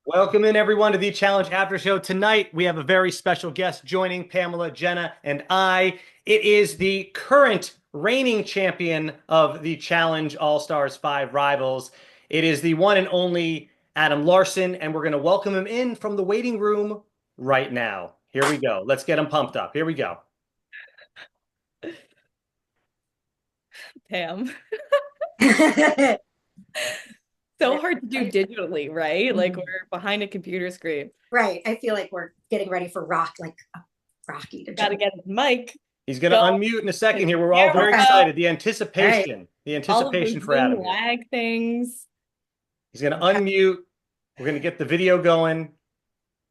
Welcome in everyone to the Challenge After Show. Tonight we have a very special guest joining Pamela, Jenna, and I. It is the current reigning champion of the Challenge All-Stars 5 Rivals. It is the one and only Adam Larson, and we're going to welcome him in from the waiting room right now. Here we go. Let's get him pumped up. Here we go. Pam. So hard to do digitally, right? Like we're behind a computer screen. Right. I feel like we're getting ready for Rocky to Gotta jump. get his mic. He's going to unmute in a second here. We're all very excited. The anticipation All of the for Adam. lag things. He's going to unmute. We're going to get the video going.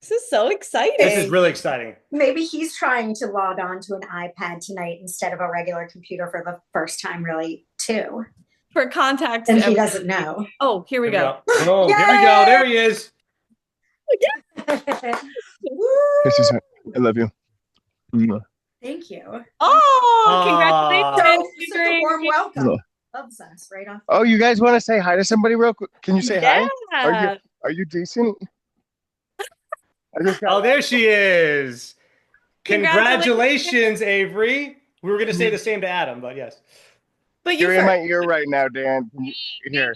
This is so exciting. This is really exciting. Maybe he's trying to log on to an iPad tonight instead of a regular computer for the first time, really, too. For context. And he doesn't know. Oh, here we go. Oh, here we go. There he is. I love you. Thank you. Oh, congratulations. So, a warm welcome. Loves us right off. Oh, you guys want to say hi to somebody real quick? Can you say Yeah. hi? Are you decent? Oh, there she is. Congratulations, Avery. We were going to say the same to Adam, but yes. But you're in my ear right now, Dan. Here.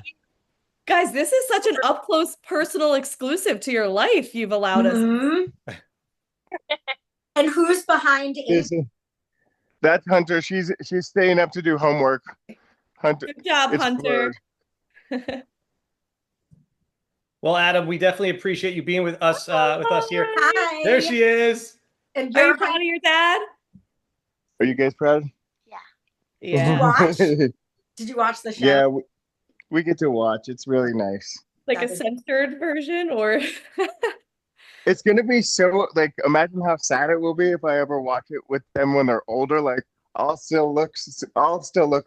Guys, this is such an up-close personal exclusive to your life you've allowed us. And who's behind it? That's Hunter. She's staying up to do homework. Hunter. Good job, Hunter. Well, Adam, we definitely appreciate you being with us here. Hi. There she is. And are you proud of your dad? Are you guys proud? Yeah. Did you watch the show? Yeah, we get to watch. It's really nice. Like a censored version, or it's gonna be so like. Imagine how sad it will be if I ever watch it with them when they're older. Like I'll still look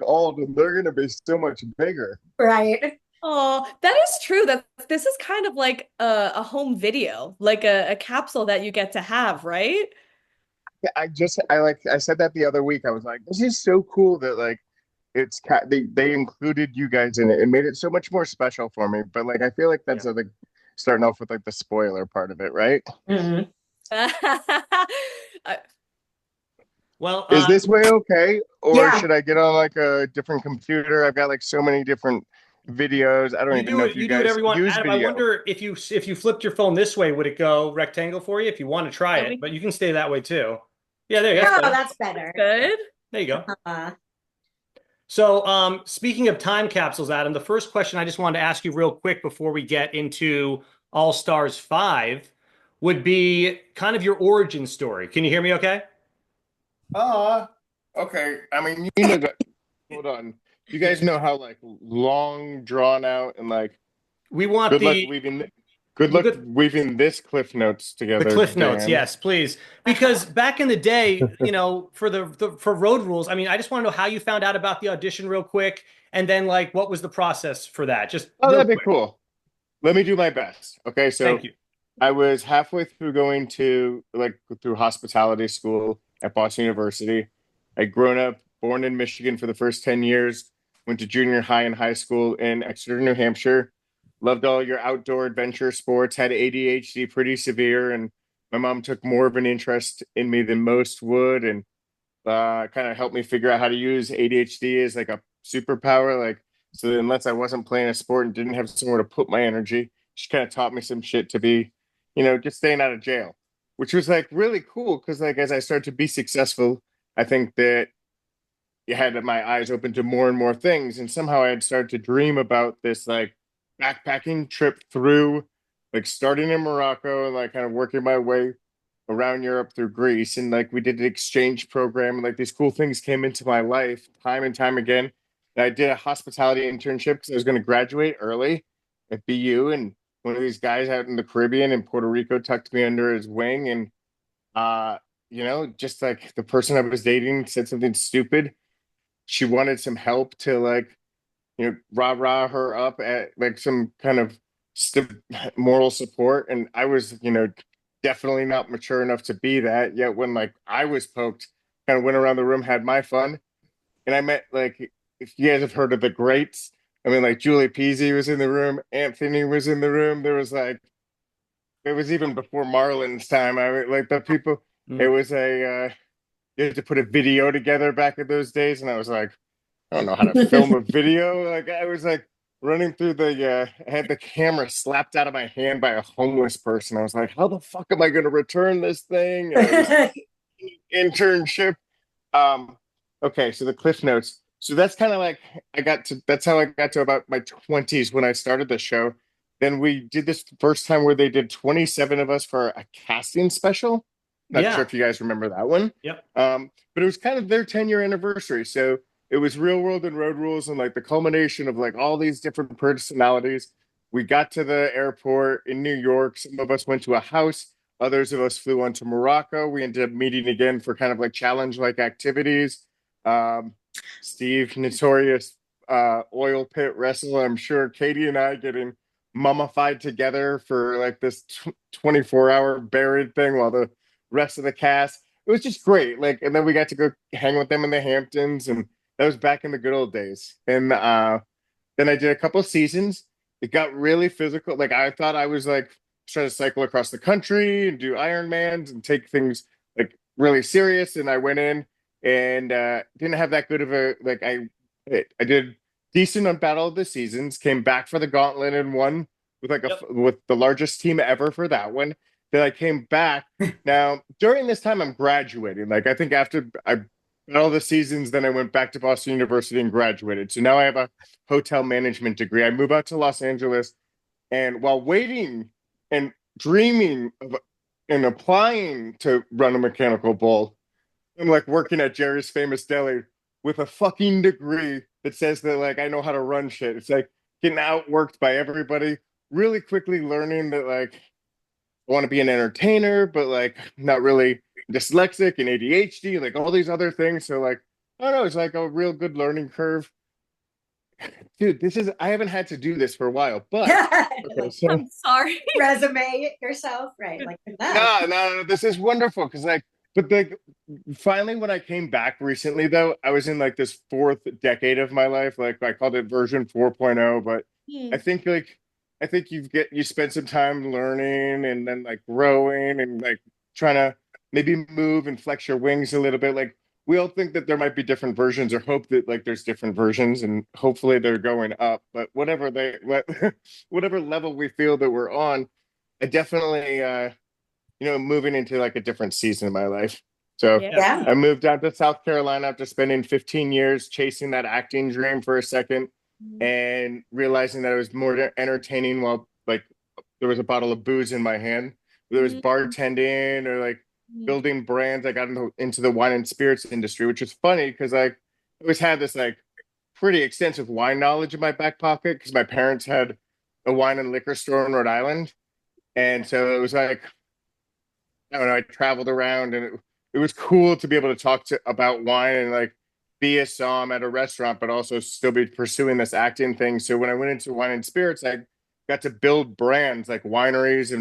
old, and they're gonna be so much bigger. Right. Oh, that is true. That this is kind of like a home video, like a capsule that you get to have, right? Yeah, I said that the other week. I was like, this is so cool that like they included you guys in it. It made it so much more special for me. But like I feel like that's like starting off with like the spoiler part of it, right? Well, is this way okay? Or should I get on like a different computer? I've got like so many different videos. I don't even know if you guys use Adam, video. I wonder if you flipped your phone this way, would it go rectangle for you? If you want to try it, but you can stay that way too. Yeah, there you go. That's better. Good. There you go. So, speaking of time capsules, Adam, the first question I just wanted to ask you real quick before we get into All Stars 5 would be kind of your origin story. Can you hear me okay? Okay. I mean, you know that. Hold on. You guys know how like long, drawn out, and like we want good luck weaving this Cliff Notes together. The Cliff Notes, yes, please. Because back in the day, you know, for Road Rules, I mean, I just want to know how you found out about the audition real quick, and then like what was the process for that? Just that'd be cool. Let me do my best. Okay, so thank you. I was halfway through going to through hospitality school at Boston University. I'd born in Michigan for the first 10 years, went to junior high and high school in Exeter, New Hampshire. Loved all your outdoor adventure sports, had ADHD pretty severe, and my mom took more of an interest in me than most would, and kind of helped me figure out how to use ADHD as like a superpower. Like, so that unless I wasn't playing a sport and didn't have somewhere to put my energy, she kind of taught me some shit to be, you know, just staying out of jail, which was like really cool because like as I started to be successful, I think that you had my eyes open to more and more things, and somehow I had started to dream about this like backpacking trip through, like starting in Morocco and like kind of working my way around Europe through Greece. And like we did an exchange program, and like these cool things came into my life time and time again. And I did a hospitality internship because I was going to graduate early at BU, and one of these guys out in the Caribbean in Puerto Rico tucked me under his wing, and you know, just like the person I was dating said something stupid. She wanted some help to like, you know, rah her up at like some kind of moral support. And I was, you know, definitely not mature enough to be that. Yet when like I was poked, kind of went around the room, had my fun. And I met like, if you guys have heard of the greats, I mean, like Julie Peasy was in the room, Anthony was in the room. There was like it was even before Marlon's time. Like the people. It Mm. was you had to put a video together back in those days, and I was like, I don't know how to film a video. Like I was like running through I had the camera slapped out of my hand by a homeless person. I was like, how the fuck am I going to return this thing? And it was internship. Um, okay, so the Cliff Notes. So that's kind of like that's how I got to about my 20s when I started the show. Then we did this first time where they did 27 of us for a casting special. Not sure Yeah. if you guys remember that one. Yep. But it was kind of their 10-year anniversary. So it was Real World and Road Rules and like the culmination of like all these different personalities. We got to the airport in New York. Some of us went to a house. Others of us flew on to Morocco. We ended up meeting again for kind of like challenge like activities. Um, Steve, notorious oil pit wrestler. I'm sure Katie and I getting mummified together for like this 24-hour buried thing while the rest of the cast. It was just great. Like, and then we got to go hang with them in the Hamptons, and that was back in the good old days. And then I did a couple of seasons. It got really physical. Like I thought I was like trying to cycle across the country and do Ironmans and take things like really serious. And I went in and didn't have that good of a like. I did decent on Battle of the Seasons. Came back for the Gauntlet and won with like Yep. with the largest team ever for that one. Then I came back. Now during this time, I'm graduating. Like I think after I all the seasons, then I went back to Boston University and graduated. So now I have a hotel management degree. I move out to Los Angeles, and while waiting and dreaming of and applying to run a mechanical bull, I'm like working at Jerry's Famous Deli with a fucking degree that says that like I know how to run shit. It's like getting outworked by everybody, really quickly learning that like I want to be an entertainer, but like not really dyslexic and ADHD, like all these other things. So like I don't know, it's like a real good learning curve. Dude, this is I haven't had to do this for a while, but okay, so I'm sorry. Resume yourself, right? Like that. no, this is wonderful because like, but like, finally, when I came back recently, though, I was in like this fourth decade of my life. Like I called it version 4.0, but I Hmm. think like, I think you spend some time learning and then like growing and like trying to maybe move and flex your wings a little bit. Like we all think that there might be different versions or hope that like there's different versions and hopefully they're going up. But whatever level we feel that we're on, I definitely moving into like a different season of my life. So Yeah. Yeah. I moved out to South Carolina after spending 15 years chasing that acting dream for a second Mhm. and realizing that it was more entertaining while like there was a bottle of booze in my hand. There was bartending or like Mhm. building brands. I got into the wine and spirits industry, which is funny because I always had this like pretty extensive wine knowledge in my back pocket because my parents had a wine and liquor store in Rhode Island. And so it was like I don't know, I traveled around and it was cool to be able to talk to about wine and like be a som at a restaurant, but also still be pursuing this acting thing. So when I went into wine and spirits, I got to build brands like wineries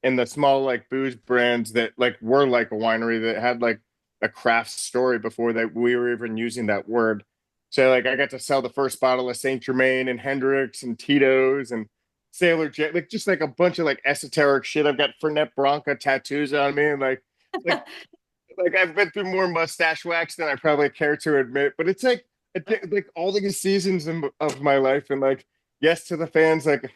and the small like booze brands that like were like a winery that had like a craft story before that we were even using that word. So like I got to sell the first bottle of Saint Germain and Hendrix and Tito's and Sailor J, like just like a bunch of like esoteric shit. I've got Fernet Branca tattoos on me, and like like I've been through more mustache wax than I probably care to admit. But it's like all the seasons of my life, and like yes to the fans, like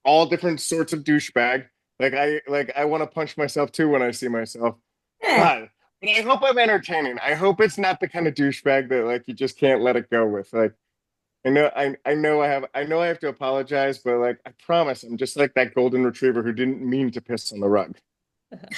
all different sorts of douchebag. Like I want to punch myself too when I see myself. Eh. God, but I hope I'm entertaining. I hope it's not the kind of douchebag that like you just can't let it go with. Like I know I have to apologize, but like I promise I'm just like that golden retriever who didn't mean to piss on the rug.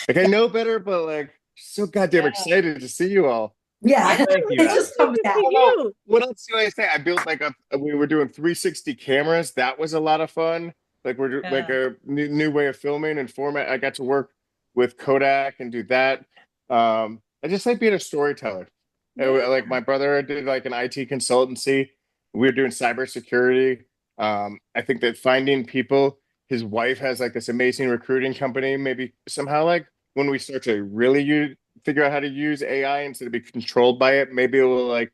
Like I know better, but like so goddamn Yeah. excited to see you all. Yeah. Thank you, It Adam. just comes Good out. for Oh no, you. what else do I say? I built like we were doing 360 cameras. That was a lot of fun. Like like Yeah. a new way of filming and format. I got to work with Kodak and do that. I just like being a storyteller. Yeah. Like my brother did like an IT consultancy. We were doing cybersecurity. I think that finding people, his wife has like this amazing recruiting company. Maybe somehow like when we start to really figure out how to use AI instead of be controlled by it, maybe it will like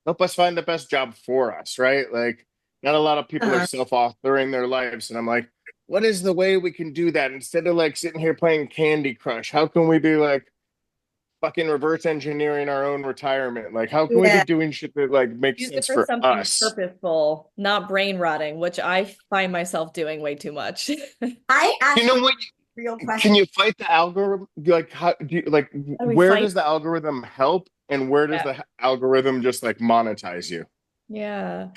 help us find the best job for us, right? Like not a lot of people are Uh, self-authoring their lives. And I'm like, what is the way we can do that instead of like sitting here playing Candy Crush? How can we be like fucking reverse engineering our own retirement? Like, how can we be Yeah. doing shit that like makes Use it sense for for something us? purposeful, not brain rotting, which I find myself doing way too much. I You asked know a what? real Can question. you fight the algorithm? Like, how do you like? How do we Where fight? does the algorithm help, and where does Yeah. the algorithm just like monetize you? Yeah.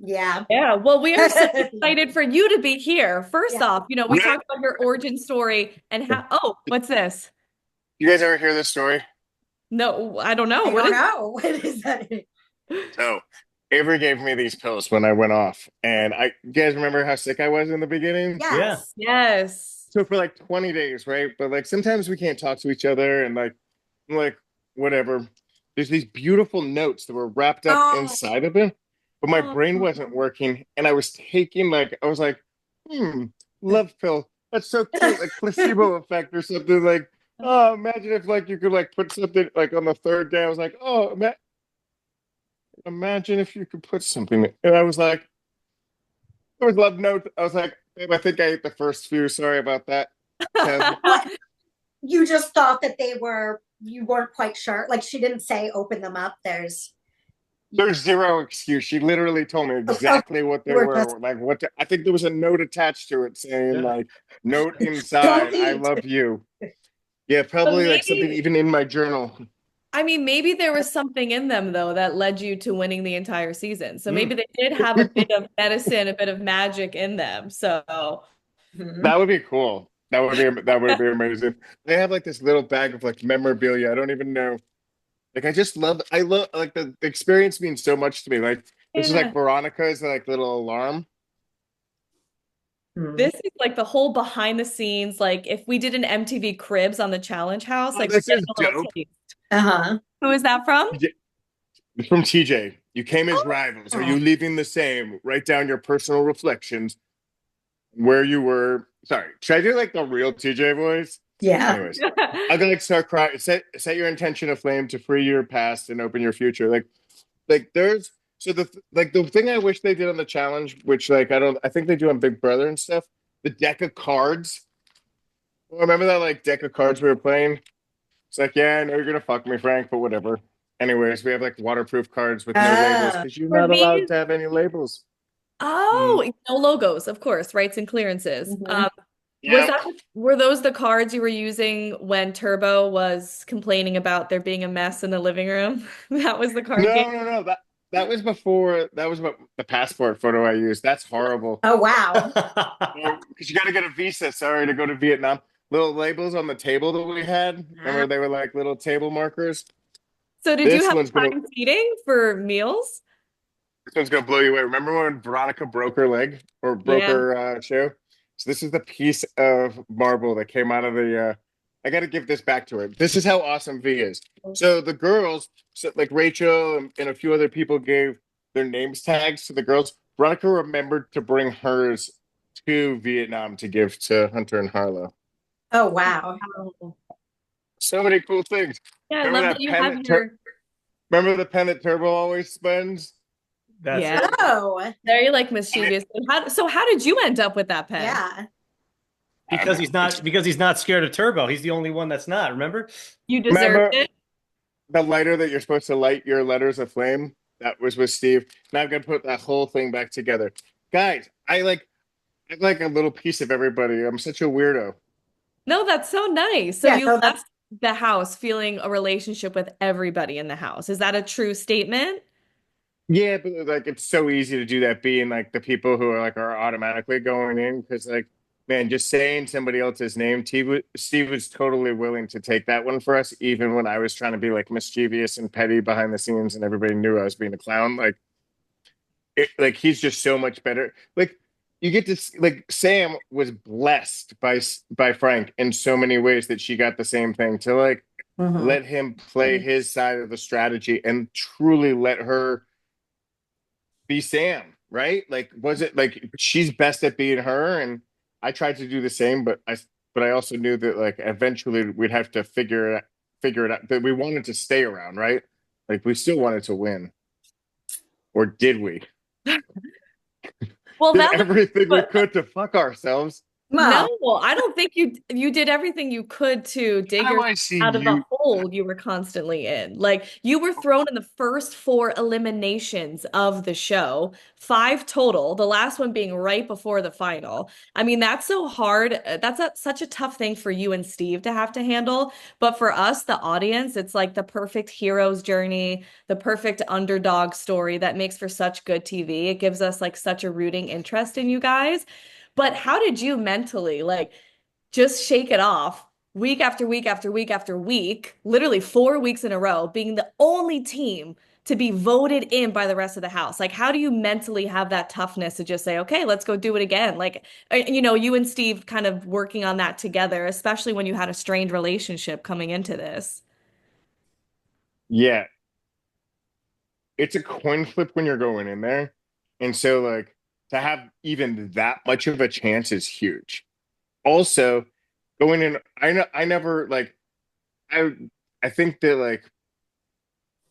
Yeah. Yeah. Well, we are so excited for you to be here. First Yeah. off, we talked about your origin story and how, oh, what's this? You guys ever hear this story? No, I don't know. I What don't is know. What is that? So Avery gave me these pills when I went off, and you guys remember how sick I was in the beginning? Yeah. Yes. Yes. So for like 20 days, right? But like sometimes we can't talk to each other, and like I'm like whatever. There's these beautiful notes that were wrapped up Oh, inside of it, but my Oh, brain wasn't working, and I was taking like I was like, love pill. That's so cute, like placebo effect or something. Like, oh, imagine if like you could like put something like on the third day. I was like, oh, imagine if you could put something. And I was like, there was love notes. I was like, babe, I think I ate the first few. Sorry about that. Kev. what? You just thought that you weren't quite sure. Like she didn't say open them up. There's zero excuse. She literally told me Okay, exactly what they we're just were. Like I think there was a note attached to it saying Yeah. like note don't inside, I eat. love you. Yeah, but probably like something maybe, even in my journal. I mean, maybe there was something in them though that led you to winning the entire season. So maybe Mm. they did have a bit of medicine, a bit of magic in them. So Mhm. That would be cool. That would be amazing. They have like this little bag of like memorabilia. I don't even know. Like I love like the experience means so much to me. Like this is like yeah. Veronica's like little alarm. Mhm. This is like the whole behind the scenes. Like if we did an MTV Cribs on the Challenge House, Oh, like we're this is getting a little dope. taste. Uh-huh. Who is that from? From TJ. You came as rivals. Are Oh, you leaving the same? Write down your personal reflections, where you were. Sorry, should I do like the real TJ voice? yeah. Anyways, I'm gonna start crying. Set your intention aflame to free your past and open your future. Like there's the thing I wish they did on the challenge, which like I think they do on Big Brother and stuff. The deck of cards. Remember that like deck of cards we were playing? It's like, yeah, I know you're gonna fuck me, Frank, but whatever. Anyways, we have like waterproof cards with no labels Oh, because you're Were not allowed these? to have any labels. Oh, Mm. no logos, of course, rights and clearances. mhm. Was Yeah. that were those the cards you were using when Turbo was complaining about there being a mess in the living room? That was the card game. No. That was before. That was what the passport photo I used. That's horrible. Oh, wow. Because you got to get a visa, sorry, to go to Vietnam. Little labels on the table that we had. Ah, Remember, they were like little table markers. So did you This have one's gonna. time seating for meals? This one's gonna blow you away. Remember when Veronica broke her leg or broke Yeah. her shoe? So this is the piece of marble that came out of the. I got to give this back to her. This is how awesome V is. So the girls, so like Rachel and a few other people, gave their names tags to the girls. Veronica remembered to bring hers to Vietnam to give to Hunter and Harlow. oh, wow. Wow. So many cool things. Yeah, I Remember love that that you pen have that your remember the pen that Turbo always spends? That's yeah, it. Oh, very like And it, mischievous. So how did you end up with that pen? yeah. Because he's not scared of Turbo. He's the only one that's not, remember? You deserved remember it. the lighter that you're supposed to light your letters aflame? That was with Steve. Now I'm gonna put that whole thing back together. Guys, I like a little piece of everybody. I'm such a weirdo. No, that's so nice. So Yeah, you no, left that's the house feeling a relationship with everybody in the house. Is that a true statement? Yeah, but like it's so easy to do that being like the people who are automatically going in because like man, just saying somebody else's name, Steve was totally willing to take that one for us, even when I was trying to be like mischievous and petty behind the scenes and everybody knew I was being a clown. Like he's just so much better. Like you get to like Sam was blessed by Frank in so many ways that she got the same thing to like mhm. let him play his side of the strategy and truly let her be Sam, right? Like, was it like she's best at being her, and I tried to do the same, but I also knew that like eventually we'd have to figure it out that we wanted to stay around, right? Like we still wanted to win, or did we? Well, did that everything we was, could to fuck ourselves. no, Well, I don't think you did everything you could to dig How do yourself I see out of the you? hole you were constantly in. Like you were thrown in the first four eliminations of the show, five total, the last one being right before the final. I mean, that's so hard. Such a tough thing for you and Steve to have to handle. But for us, the audience, it's like the perfect hero's journey, the perfect underdog story that makes for such good TV. It gives us like such a rooting interest in you guys. But how did you mentally like just shake it off week after week after week after week, literally 4 weeks in a row, being the only team to be voted in by the rest of the house? Like, how do you mentally have that toughness to just say, okay, let's go do it again? Like, you and Steve kind of working on that together, especially when you had a strained relationship coming into this. Yeah, it's a coin flip when you're going in there. And so like to have even that much of a chance is huge. Also, going in, I never like I I think that like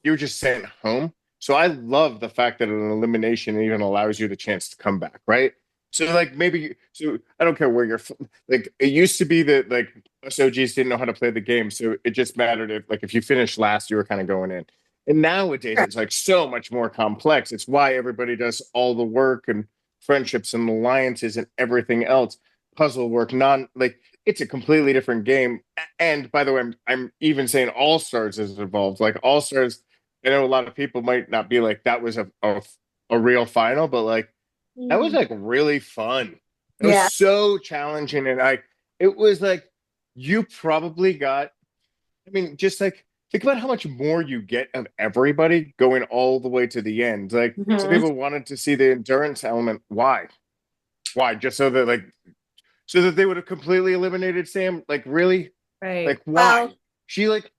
you're just sent home. So I love the fact that an elimination even allows you the chance to come back, right? So like maybe so I don't care where you're like it used to be that like us OGs didn't know how to play the game, so it just mattered if you finished last, you were kind of going in. And nowadays it's like so much more complex. It's why everybody does all the work and friendships and alliances and everything else, puzzle work, non like it's a completely different game. And by the way, I'm even saying All Stars is involved. Like All Stars, I know a lot of people might not be like that was a real final, but like that was Mm. like really fun. It was yeah. so challenging, and it was like you probably got. I mean, just like think about how much more you get of everybody going all the way to the end. Like some Mhm. people wanted to see the endurance element. Why? Why? Just so that they would have completely eliminated Sam? Like really? Right. Like why? Well, She like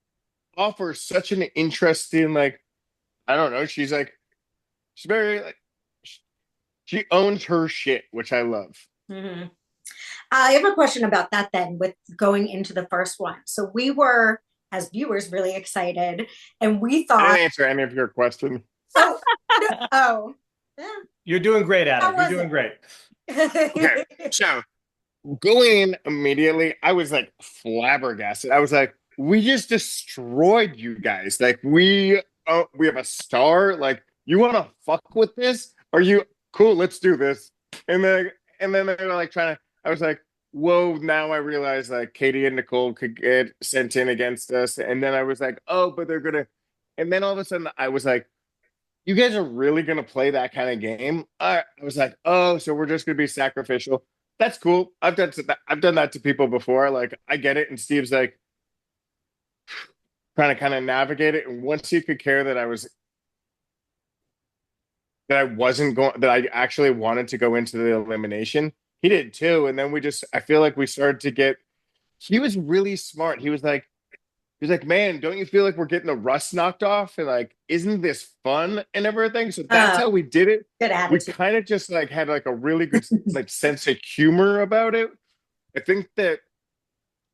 offers such an interesting like I don't know. She's very like she owns her shit, which I love. mhm. I have a question about that then with going into the first one. So we were, as viewers, really excited, and we I didn't thought, answer any of your questions. oh, no, oh, yeah, You're doing great, how Adam. You're was doing great. Okay, it? so going in immediately, I was like flabbergasted. I was like, we just destroyed you guys. Like we have a star. Like you want to fuck with this? Are you cool? Let's do this. And then they were like trying to. I was like, whoa! Now I realize like Katie and Nicole could get sent in against us. And then I was like, oh, but they're gonna. And then all of a sudden, I was like, you guys are really gonna play that kind of game? I was like, oh, so we're just gonna be sacrificial. That's cool. I've done that to people before. Like I get it. And Steve's like trying to kind of navigate it. And once he could care that I wasn't going that I actually wanted to go into the elimination, he did too. And then I feel like we started to get he was really smart. He was like, man, don't you feel like we're getting the rust knocked off? And like, isn't this fun and everything? So that's uh, how we did it. good We attitude. kind of just like had like a really good like sense of humor about it. I think that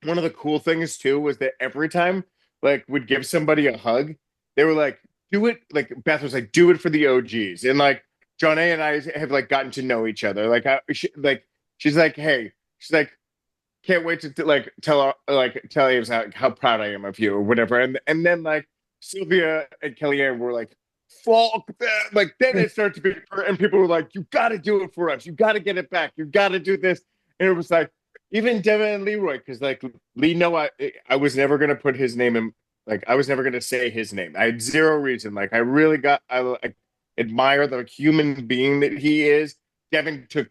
one of the cool things too was that every time like we'd give somebody a hug, they were like, do it. Like Beth was like, do it for the OGs. And like John A and I have like gotten to know each other. She's like, hey, she's like, can't wait to like tell Ames how proud I am of you or whatever. And then like Sylvia and Kellyanne were like, fuck that. Like then it started to be and people were like, you gotta do it for us. You gotta get it back. You gotta do this. And it was like even Devin and Leroy, because like Lee know I was never gonna put his name in like I was never gonna say his name. I had zero reason. Like I admire the human being that he is. Devin took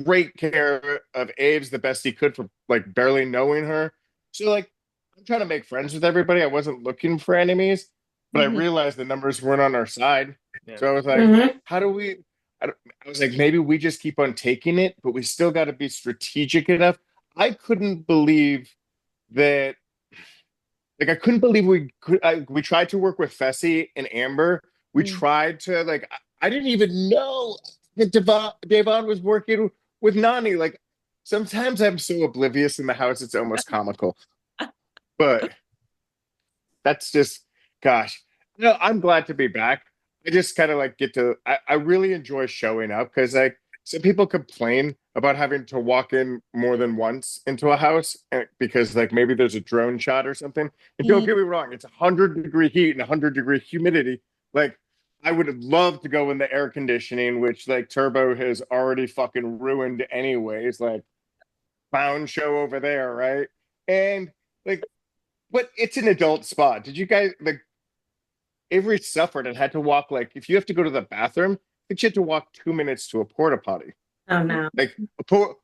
great care of Aves the best he could for like barely knowing her. So like I'm trying to make friends with everybody. I wasn't looking for enemies, but I Mhm. realized the numbers weren't on our side. Yeah. So I was like, Mhm. how do we I was like, maybe we just keep on taking it, but we still got to be strategic enough. I couldn't believe that like I couldn't believe we tried to work with Fessy and Amber. We Mm. tried to like I didn't even know that Devon was working with Nani. Like sometimes I'm so oblivious in the house it's almost comical. But that's just gosh. I'm glad to be back. I just kind of like get to I really enjoy showing up because like some people complain about having to walk in more than once into a house because like maybe there's a drone shot or something. And don't get me wrong, it's 100-degree heat and 100-degree humidity. Like I would love to go in the air conditioning, which like Turbo has already fucking ruined anyways. Like clown show over there, right? And like, but it's an adult spa. Did you guys like Avery suffered and had to walk like if you have to go to the bathroom, I think you have to walk 2 minutes to a porta potty. Oh no. Like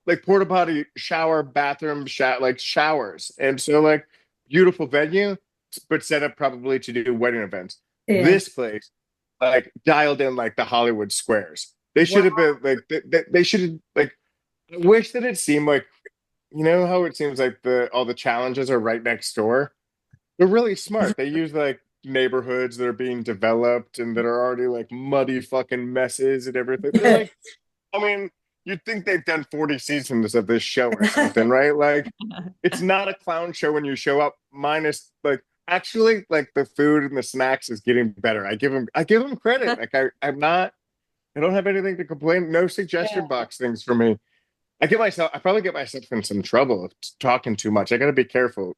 like porta potty, shower, bathroom, like showers. And so like beautiful venue, but set up probably to do wedding events. Yeah. This place like dialed in like the Hollywood squares. They should have been like they should have like I wish that it seemed like you know how it seems like the all the challenges are right next door. They're really smart. They use like neighborhoods that are being developed and that are already like muddy fucking messes and everything. They're like, I mean, you'd think they've done 40 seasons of this show or something, right? Like, it's not a clown show when you show up. Minus, like, actually, like the food and the snacks is getting better. I give them credit. Like, I don't have anything to complain. No suggestion box things for me. I probably get myself in some trouble of talking too much. I got to be careful.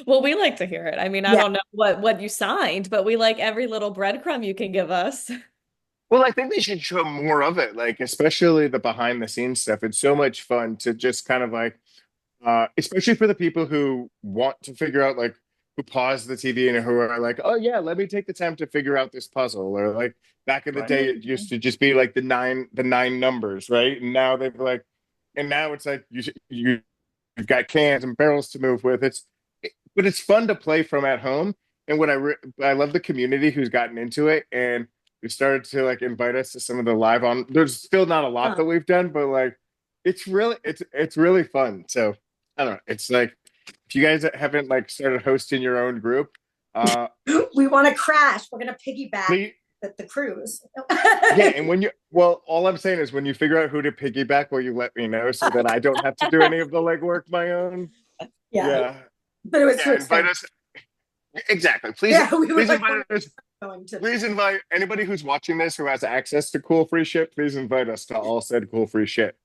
Well, we like to hear it. I mean, I don't know what you signed, but we like every little breadcrumb you can give us. Well, I think they should show more of it, like especially the behind the scenes stuff. It's so much fun to just kind of like, especially for the people who want to figure out, like, who pause the TV and who are like, oh yeah, let me take the time to figure out this puzzle. Or like back in the day, it used to just be like the nine numbers, right? And now they've like, and now it's like you've got cans and barrels to move with. But it's fun to play from at home. And what I love the community who's gotten into it and who started to like invite us to some of the live on. There's still not a lot that we've done, but like it's really fun. So I don't know. It's like if you guys haven't like started hosting your own group, we want to crash. We're gonna piggyback the cruise. Yeah, and all I'm saying is when you figure out who to piggyback, will you let me know so that I don't have to do any of the legwork my own? Yeah. But it was too invite us. Exactly. Please invite us. Please invite anybody who's watching this who has access to cool free shit. Please invite us to all said cool free shit.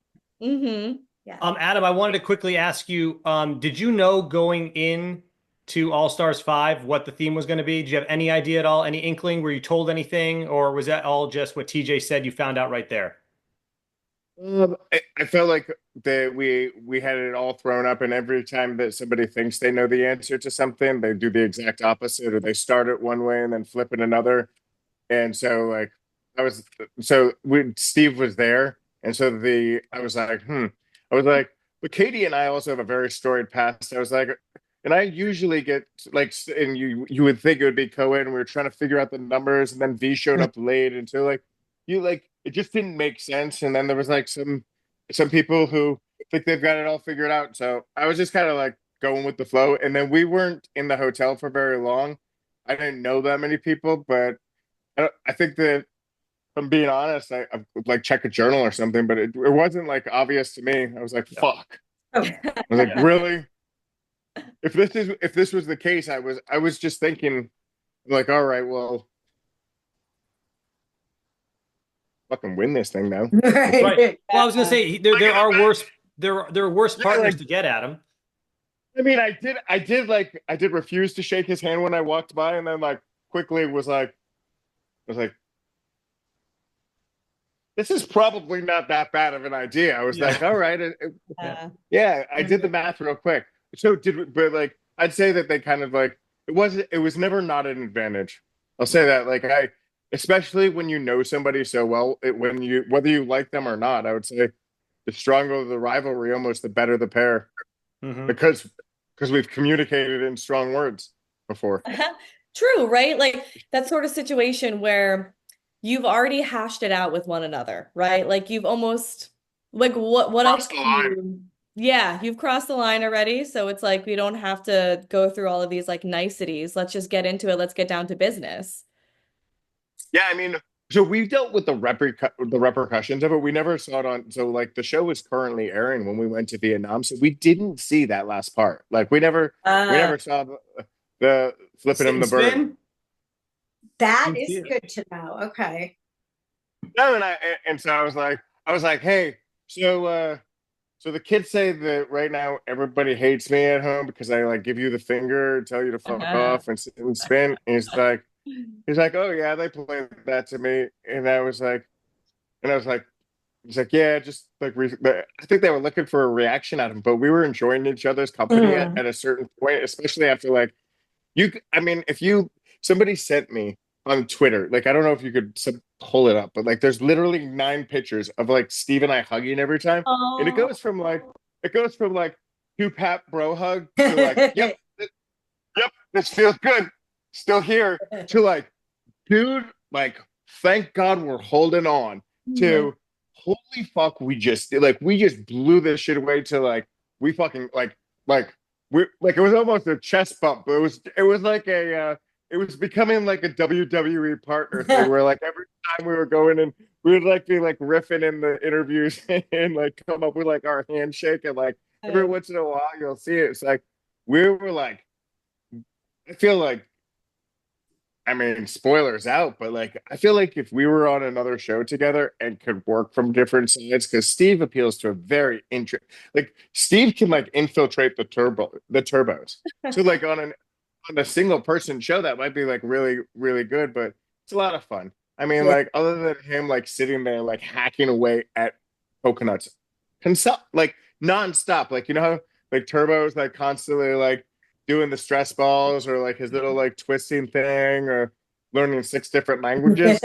Mm-hmm. Yeah. Adam, I wanted to quickly ask you, did you know going in to All Stars 5 what the theme was going to be? Did you have any idea at all? Any inkling? Were you told anything? Or was that all just what TJ said you found out right there? I felt like that we had it all thrown up, and every time that somebody thinks they know the answer to something, they do the exact opposite, or they start it one way and then flip it another. And so, like, Steve was there, and so I was like, but Katie and I also have a very storied past. I was like, and I usually get like, and you would think it would be Cohen. We were trying to figure out the numbers, and then V showed up late, and so like it just didn't make sense. And then there was like some people who think they've got it all figured out. So I was just kind of like going with the flow. And then we weren't in the hotel for very long. I didn't know that many people, but I think that if I'm being honest, I like check a journal or something, but it wasn't like obvious to me. I was like, fuck. I was like, really? If this was the case, I was just thinking like, all right, well, fucking win this thing now. Right. Well, I was gonna say there are worse partners to get at him. I mean, I did refuse to shake his hand when I walked by, and then like quickly was like, this is probably not that bad of an idea. I was like, all right, yeah, I did the math real quick. So but like I'd say that they kind of like it was never not an advantage. I'll say that like especially when you know somebody so well, whether you like them or not, I would say the stronger the rivalry, almost the better the pair, because we've communicated in strong words before. True, right? Like that sort of situation where you've already hashed it out with one another, right? Like you've almost like what else you've crossed the line already. So it's like we don't have to go through all of these like niceties. Let's just get into it. Let's get down to business. Yeah, I mean, so we dealt with the repercussions of it. We never saw it on. So like the show was currently airing when we went to Vietnam, so we didn't see that last part. Like we never saw the flipping him the bird. That is good to know. Okay. No, and so I was like, I was like, hey, so the kids say that right now everybody hates me at home because I like give you the finger, tell you to fuck off and sit and spin. And he's like, oh yeah, they play that to me. And I was like, he's like, yeah, just like I think they were looking for a reaction out of him, but we were enjoying each other's company Mm. at a certain point, especially after like I mean, if you somebody sent me on Twitter, like I don't know if you could pull it up, but like there's literally 9 pictures of like Steve and I hugging every time, and Oh. it goes from like two pat bro hug to like yep, this feels good, still here to like dude, like thank God we're holding on Mhm. to holy fuck we just blew this shit away to like we fucking like we like it was almost a chest bump. But it was like it was becoming like a WWE partner thing where like every time we were going and we would like be like riffing in the interviews and like come up with like our handshake and like every once in a while you'll see it. It's like we were like I feel like I mean, spoilers out, but like I feel like if we were on another show together and could work from different sides, because Steve appeals to a very like Steve can like infiltrate the turbos. So like on a single person show that might be like really, really good, but it's a lot of fun. I mean, Yeah. like other than him like sitting there like hacking away at coconuts, like nonstop. Like you know how like Turbo's like constantly like doing the stress balls or like his little like twisting thing or learning 6 different languages.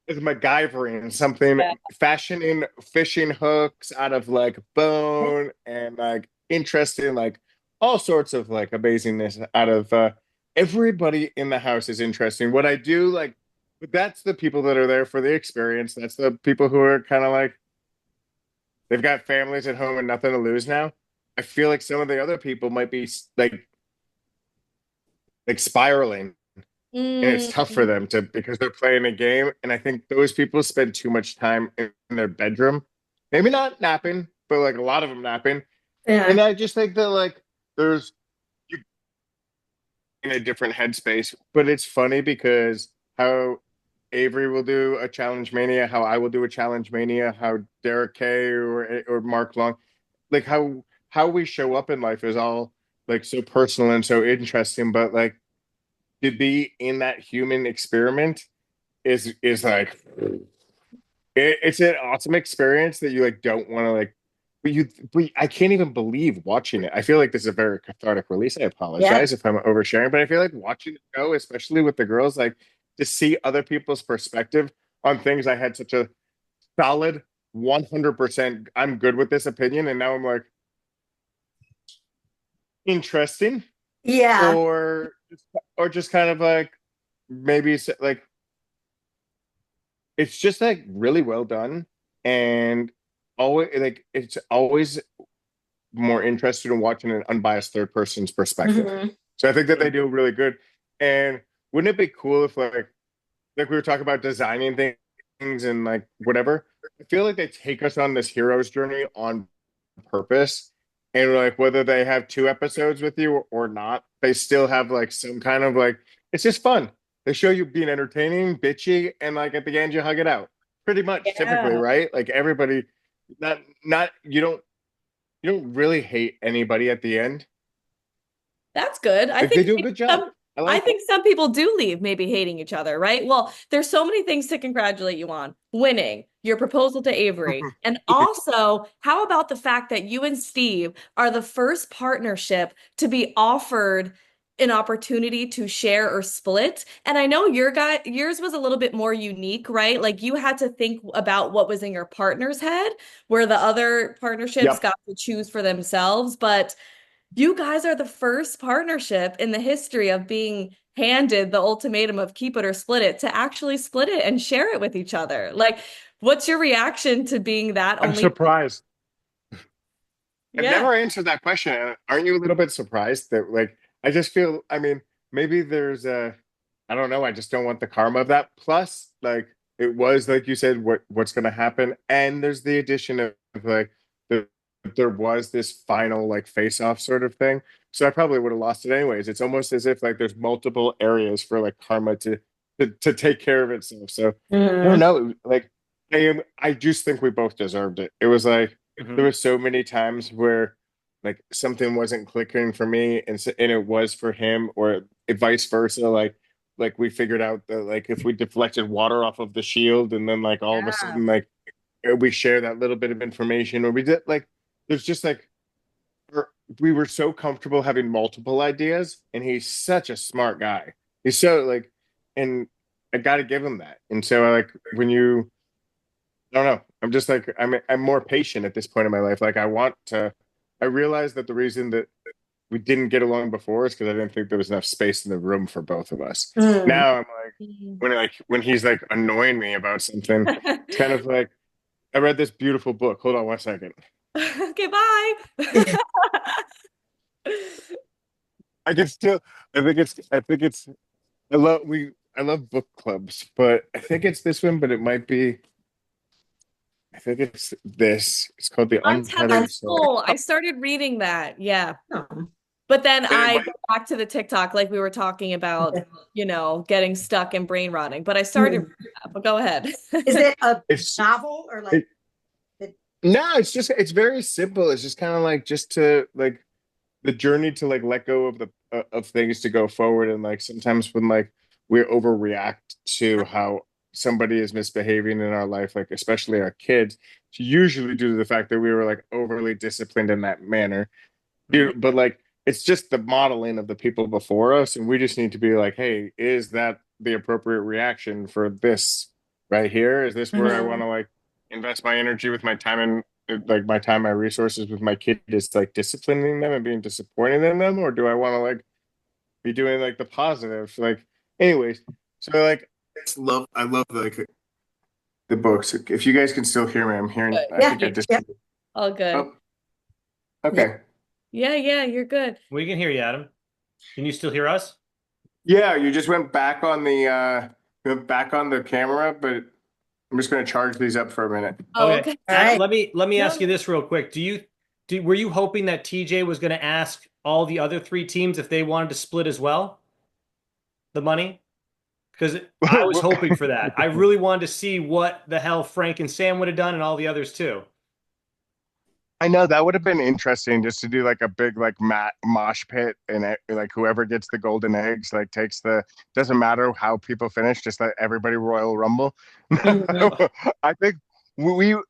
Is MacGyvering something, Yeah. fashioning fishing hooks out of like bone and like interesting like all sorts of like amazingness out of everybody in the house is interesting. What I do like, but that's the people that are there for the experience. That's the people who are kind of like they've got families at home and nothing to lose now. I feel like some of the other people might be like spiraling, and it's tough for Mm. them to because they're playing a game. And I think those people spend too much time in their bedroom, maybe not napping, but like a lot of them napping. Yeah. And I just think that like there's you in a different headspace. But it's funny because how Avery will do a challenge mania, how I will do a challenge mania, how Derek Kay or Mark Long, like how we show up in life is all like so personal and so interesting. But like to be in that human experiment is like it's an awesome experience that you like don't want to like but I can't even believe watching it. I feel like this is a very cathartic release. I Yeah. apologize if I'm oversharing, but I feel like watching the show, especially with the girls, like to see other people's perspective on things I had such a solid 100% I'm good with this opinion, and now I'm like interesting Yeah. or or just kind of like maybe like it's just like really well done and always like it's always more interested in watching an unbiased third person's perspective. Mhm. So I think that they do really good. And wouldn't it be cool if like we were talking about designing things and like whatever? I feel like they take us on this hero's journey on purpose. And like whether they have 2 episodes with you or not, they still have like some kind of like it's just fun. They show you being entertaining, bitchy, and like at the end you hug it out. Pretty much typically, Yeah. right? Like everybody not you don't really hate anybody at the end. That's good. I Like they think do a maybe good job. some I I like it. think some people do leave maybe hating each other, right? Well, there's so many things to congratulate you on. Winning, your proposal to Avery, and also how about the fact that you and Steve are the first partnership to be offered an opportunity to share or split. And I know yours was a little bit more unique, right? Like you had to think about what was in your partner's head, where the other partnerships Yep. got to choose for themselves, but you guys are the first partnership in the history of being handed the ultimatum of keep it or split it to actually split it and share it with each other. Like, what's your reaction to being that I'm only? surprised. I've Yeah, never answered that question. Aren't you a little bit surprised that like I just feel I mean maybe there's a I don't know, I just don't want the karma of that. Plus, like it was like you said, what's gonna happen? And there's the addition of like the there was this final like face off sort of thing. So I probably would have lost it anyways. It's almost as if like there's multiple areas for like karma to take care of itself. So I don't Mhm. know. Like I just think we both deserved it. It was like there were so many times where like something wasn't clicking for me, and it was for him, or vice versa. Like we figured out that like if we deflected water off of the shield, and then like all of a Yeah. sudden like we share that little bit of information, or we did like there's just like we're- we were so comfortable having multiple ideas, and he's such a smart guy. He's so like, and I got to give him that. And so like when you I don't know. I'm just like I'm more patient at this point in my life. Like I want to. I realize that the reason that we didn't get along before is because I didn't think there was enough space in the room for both of us. Mm. Now I'm like when he's like annoying me about something, it's kind of like I read this beautiful book. Hold on one second. Okay, bye. I can still. I think it's. I love book clubs, but I think it's this one. But it might be. I think it's this. It's called The Untethered Untethered Soul. Soul. I started reading that. Yeah. Oh. But then I But go back to the TikTok, like we were talking about, getting stuck and brain rotting. But I started Mm. reading that, but go ahead. Is it a it's novel or like it, no, it's very simple. It's just kind of like just to like the journey to like let go of the of things to go forward, and like sometimes when like we overreact to how somebody is misbehaving in our life, like especially our kids, it's usually due to the fact that we were like overly disciplined in that manner. But like it's just the modeling of the people before us, and we just need to be like, hey, is that the appropriate reaction for this right here? Is this where I want Mhm. to like invest my energy with my time and like my time, my resources with my kid is like disciplining them and being disappointed in them, or do I want to like be doing like the positive? Like, anyways, so like I love like the books. If you guys can still hear me, I'm hearing. Good. I Yeah. think I just. Yeah. All good. Oh, okay. Yeah, you're good. We can hear you, Adam. Can you still hear us? Yeah, you just went back on the camera, but I'm just gonna charge these up for a minute. Oh, Okay. okay. All right. Let me ask you No. this real quick. Were you hoping that TJ was going to ask all the other three teams if they wanted to split as well, the money? Because I was hoping for that. I really wanted to see what the hell Frank and Sam would have done, and all the others too. I know that would have been interesting just to do like a big like mosh pit, and like whoever gets the golden eggs like takes the doesn't matter how people finish, just let everybody Royal Rumble. Mhm. I think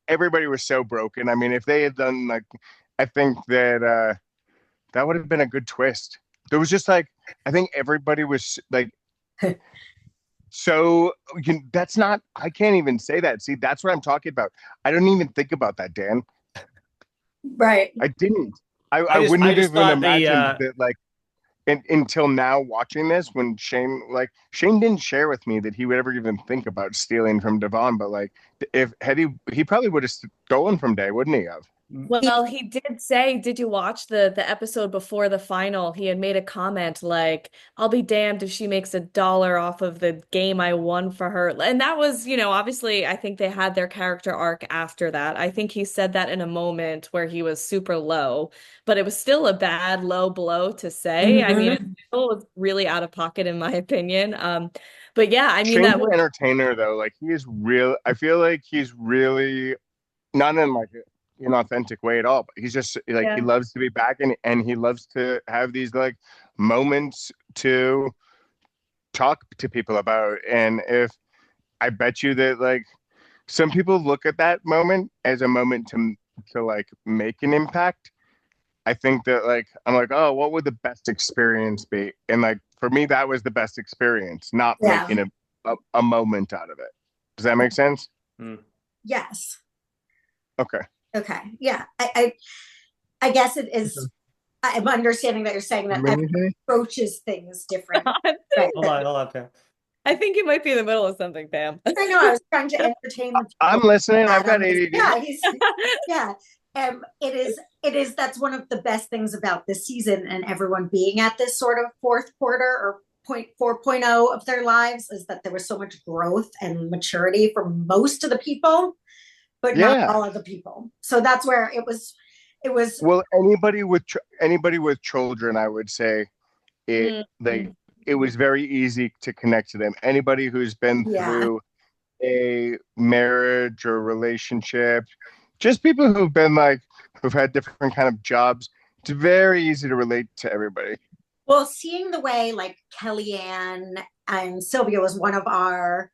everybody was so broken. I mean, if they had done like, I think that that would have been a good twist. There was just like I think everybody was like so that's not I can't even say that. See, that's what I'm talking about. I don't even think about that, Dan. Right. I didn't. I I just wouldn't I have just even thought the imagined that like until now watching this when Shane didn't share with me that he would ever even think about stealing from Devon, but like if had he probably would have stolen from Day, wouldn't he have? Well, he did say, did you watch the episode before the final? He had made a comment like, I'll be damned if she makes $1 off of the game I won for her. And that was, obviously, I think they had their character arc after that. I think he said that in a moment where he was super low, but it was still a bad low blow to say. I mean, it Mhm. still was really out of pocket in my opinion. But yeah, I mean, Shane's that an was, entertainer though. Like he is real. I feel like he's really not in like an authentic way at all, but he's just like he yeah. loves to be back, and he loves to have these like moments to talk to people about. And if I bet you that like some people look at that moment as a moment to like make an impact. I think that like I'm like, oh, what would the best experience be? And like for me, that was the best experience, not Yeah. making a moment out of it. Does that make sense? Hmm. Yes. Okay. Okay. Yeah. I guess it is. I'm understanding that you're saying that everyone approaches things different. Right. Hold on, Pam. I think you might be in the middle of something, Pam. I know. I was trying to entertain the I'm people. listening. I've got Adam ADD. yeah, yeah. It is that's one of the best things about this season and everyone being at this sort of fourth quarter or point 4.0 of their lives is that there was so much growth and maturity for most of the people, but not Yeah. all of the people. So that's where it was Well, anybody with children, I would say it Mm. they it was very easy to connect to them. Anybody who's been yeah. through a marriage or relationship, just people who've been like, who've had different kind of jobs, it's very easy to relate to everybody. Well, seeing the way like Kellyanne and Sylvia was one of our,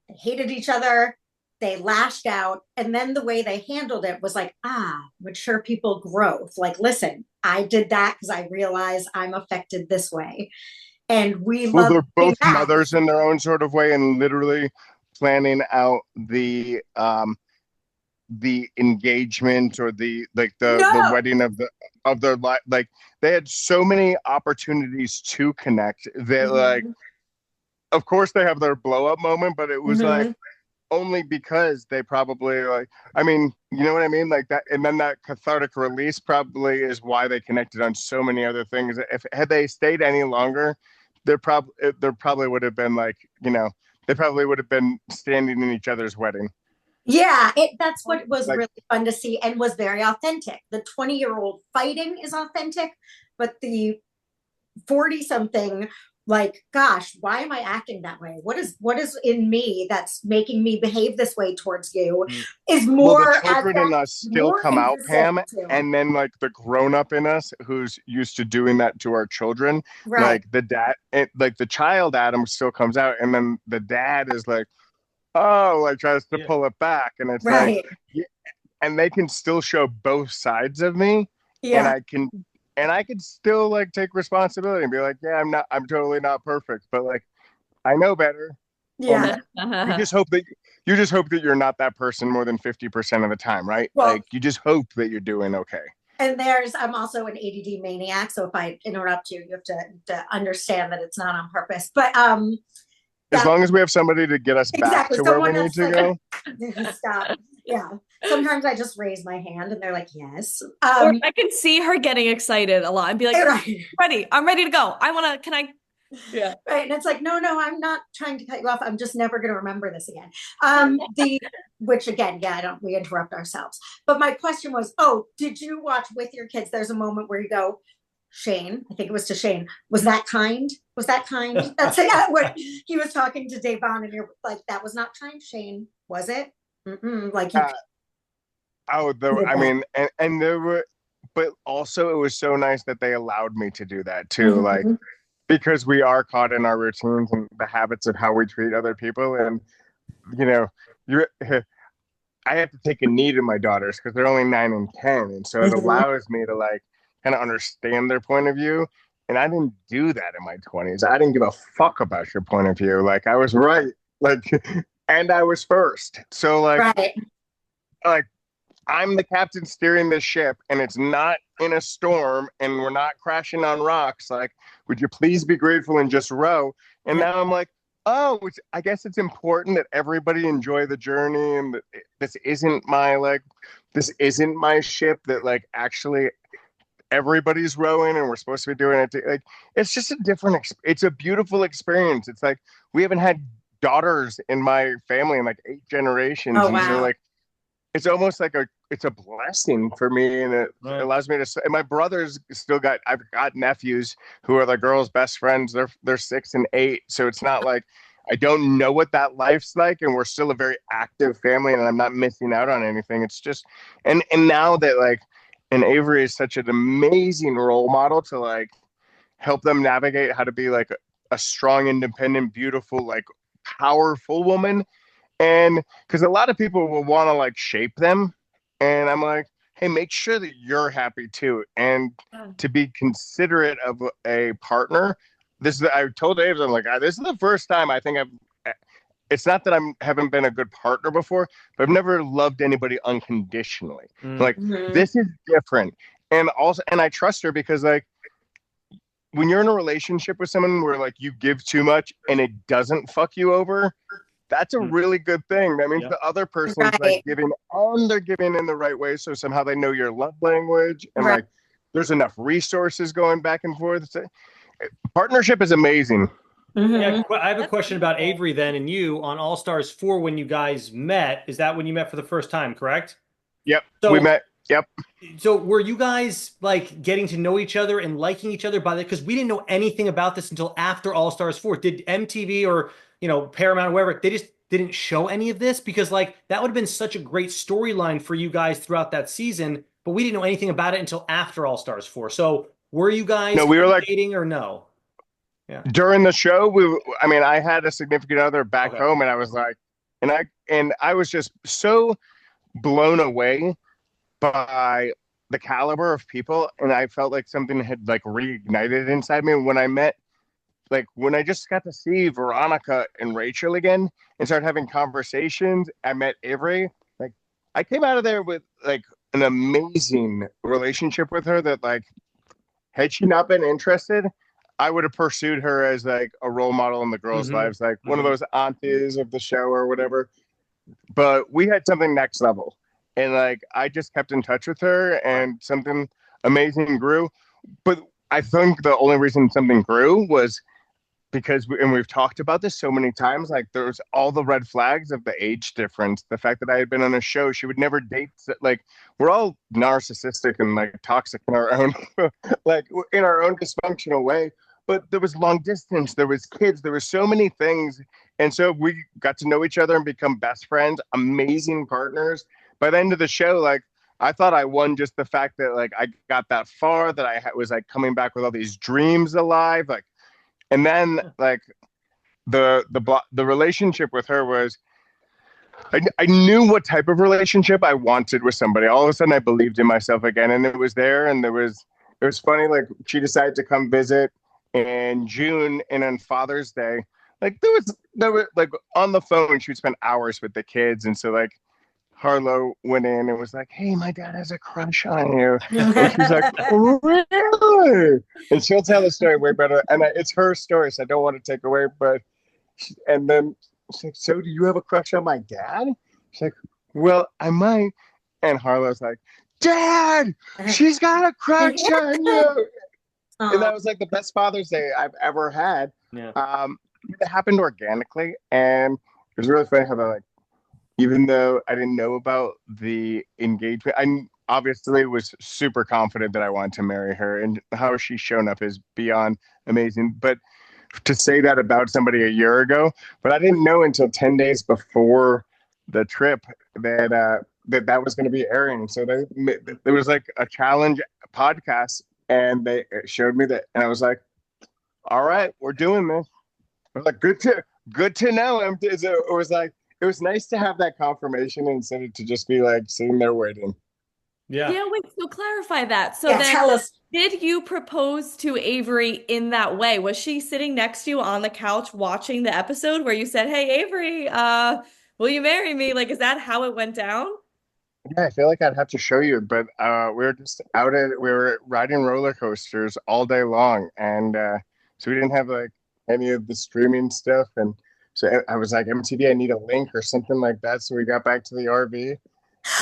they hated each other, they lashed out, and then the way they handled it was like, mature people growth. Like, listen, I did that because I realized I'm affected this way. And we Well, love they're doing both that. mothers in their own sort of way, and literally planning out the engagement or the No. wedding of their life. Like they had so many opportunities to connect that like Mhm. of course they have their blow up moment, but it was like Mhm. only because they probably like, I mean, you know what I mean, like that. And then that cathartic release probably is why they connected on so many other things. If had they stayed any longer, there probably would have been like, you know, they probably would have been standing in each other's wedding. Yeah, that's what was Like really fun to see and was very authentic. The 20-year-old fighting is authentic, but the 40 something, like, gosh, why am I acting that way? What is in me that's making me behave this way towards you Mm. is well, the more as children in that us still more come out, interesting Pam, too. and then like the grown up in us who's used to doing that to our children, Right, like the dad, like the child Adam still comes out, and then the dad is like, oh, like tries to Yeah. pull it back, and it's like, right. yeah, and they can still show both sides of me, and Yeah, I can still like take responsibility and be like, yeah, I'm totally not perfect, but like I know better. yeah. You just hope that you just hope that you're not that person more than 50% of the time, right? Well, Like you just hope that you're doing okay. and I'm also an ADD maniac, so if I interrupt you, you have to understand that it's not on purpose. But As that long as we have somebody to get us back exactly to where we someone need that's to like, go. stop. Yeah. Sometimes I just raise my hand and they're like, yes. Or I can see her getting excited a lot and be like, Right. ready, I'm ready to go. Can I? Yeah. Right. And it's like, no, I'm not trying to cut you off. I'm just never going to remember this again. Which again, yeah, we interrupt ourselves. But my question was, oh, did you watch with your kids? There's a moment where you go, Shane, I think it was to Shane, was that kind? Was that kind? That's when he was talking to Davon and you're like, that was not kind, Shane, was it? Like you Uh, oh, did I that. mean, and there were, but also it was so nice that they allowed me to do that too. Like Mhm. because we are caught in our routines and the habits of how we treat other people, and you know, you I have to take a knee to my daughters because they're only 9 and 10, and so it Mhm. allows me to like kind of understand their point of view. And I didn't do that in my 20s. I didn't give a fuck about your point of view. Like I was right, like, and I was first. So Right. like I'm the captain steering this ship, and it's not in a storm, and we're not crashing on rocks. Like, would you please be grateful and just row? And Yeah. now I'm like, oh, I guess it's important that everybody enjoy the journey, and that this isn't my ship. That like actually everybody's rowing, and we're supposed to be doing it. Like, it's just a it's a beautiful experience. It's like we haven't had daughters in my family in like 8 generations, Oh, and so wow. like it's almost like it's a blessing for me, and it Right. allows me to. And my brothers still got. I've got nephews who are the girls' best friends. They're 6 and 8, so it's not like I don't know what that life's like, and we're still a very active family, and I'm not missing out on anything. It's just and now that like and Avery is such an amazing role model to like help them navigate how to be like a strong, independent, beautiful, like powerful woman. And because a lot of people will want to like shape them. And I'm like, hey, make sure that you're happy too. And to be considerate of a partner. I told Abe, I'm like, this is the first time I think it's not that haven't been a good partner before, but I've never loved anybody unconditionally. Mm. Like, Mhm. this is different. And also, and I trust her because like, when you're in a relationship with someone where like you give too much and it doesn't fuck you over, that's a Mm. really good thing. That means Yep. the other person's like Right. giving and they're giving in the right way. So somehow they know your love language and Right. like there's enough resources going back and forth. Partnership is amazing. Yeah, Mhm. I have a That's question about beautiful. Avery then and you on All Stars 4 when you guys met. Is that when you met for the first time, correct? Yep. We So met. Yep. So were you guys like getting to know each other and liking each other by the because we didn't know anything about this until after All Stars 4. Did MTV or Paramount or wherever they just didn't show any of this? Because like that would have been such a great storyline for you guys throughout that season, but we didn't know anything about it until after All Stars 4. So were you guys No, we were like dating or no? Yeah. during the show. I mean, I had a significant other back Okay. home, and I was like, and I was just so blown away by the caliber of people, and I felt like something had like reignited inside me when I met, like when I just got to see Veronica and Rachel again and started having conversations. I met Avery. Like I came out of there with like an amazing relationship with her that like had she not been interested, I would have pursued her as like a role model in the girls' lives, like one of those aunties of the show or whatever. But we had something next level. And like I just kept in touch with her and something amazing grew. But I think the only reason something grew was because and we've talked about this so many times, like there's all the red flags of the age difference, the fact that I had been on a show she would never date. Like we're all narcissistic and like toxic in our own like in our own dysfunctional way, but there was long distance, there was kids, there were so many things, and so we got to know each other and become best friends, amazing partners. By the end of the show, like I thought I won just the fact that like I got that far, that was like coming back with all these dreams alive, like. And then like the relationship with her was I knew what type of relationship I wanted with somebody. All of a sudden I believed in myself again, and it was there. And it was funny, like she decided to come visit in June, and on Father's Day, like there was like on the phone she would spend hours with the kids. And so like Harlow went in and was like, "Hey, my dad has a crush on you." And she's like, "Really?" And she'll tell the story way better. And it's her story, so I don't want to take away. But and then she's like, "So do you have a crush on my dad?" She's like, "Well, I might." And Harlow's like, "Dad, she's got a crush on you." And that was like the best Father's Day I've ever had. Yeah. It happened organically, and it was really funny how they like. Even though I didn't know about the engagement, I obviously was super confident that I wanted to marry her, and how she's shown up is beyond amazing. But to say that about somebody a year ago, but I didn't know until 10 days before the trip that that was going to be airing. So there was like a challenge podcast, and they showed me that, and I was like, "All right, we're doing this." I was like, good to know. It was like. It was nice to have that confirmation instead of to just be like sitting there waiting. Yeah. Yeah, wait, so clarify that. So Yeah, then tell us. did you propose to Avery in that way? Was she sitting next to you on the couch watching the episode where you said, "Hey, Avery, will you marry me?" Like, is that how it went down? Yeah, I feel like I'd have to show you, but we were just we were riding roller coasters all day long, and so we didn't have like any of the streaming stuff, and so I was like, "MTV, I need a link or something like that." So we got back to the RV,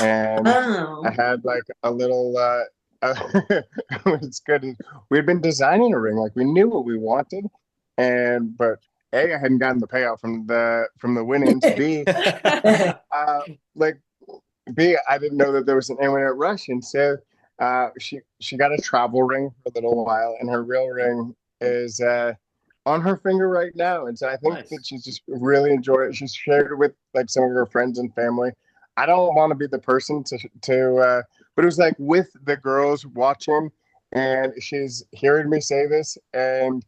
and I Oh. had like a little. It's good. We had been designing a ring, like we knew what we wanted, but A, I hadn't gotten the payout from the winnings. B, like B, I didn't know that there was an imminent rush, and so she got a travel ring for a little while, and her real ring is on her finger right now. And so I think that she's just really enjoyed it. She's shared it with like some of her friends and family. I don't want to be the person to but it was like with the girls watching, and she's hearing me say this, and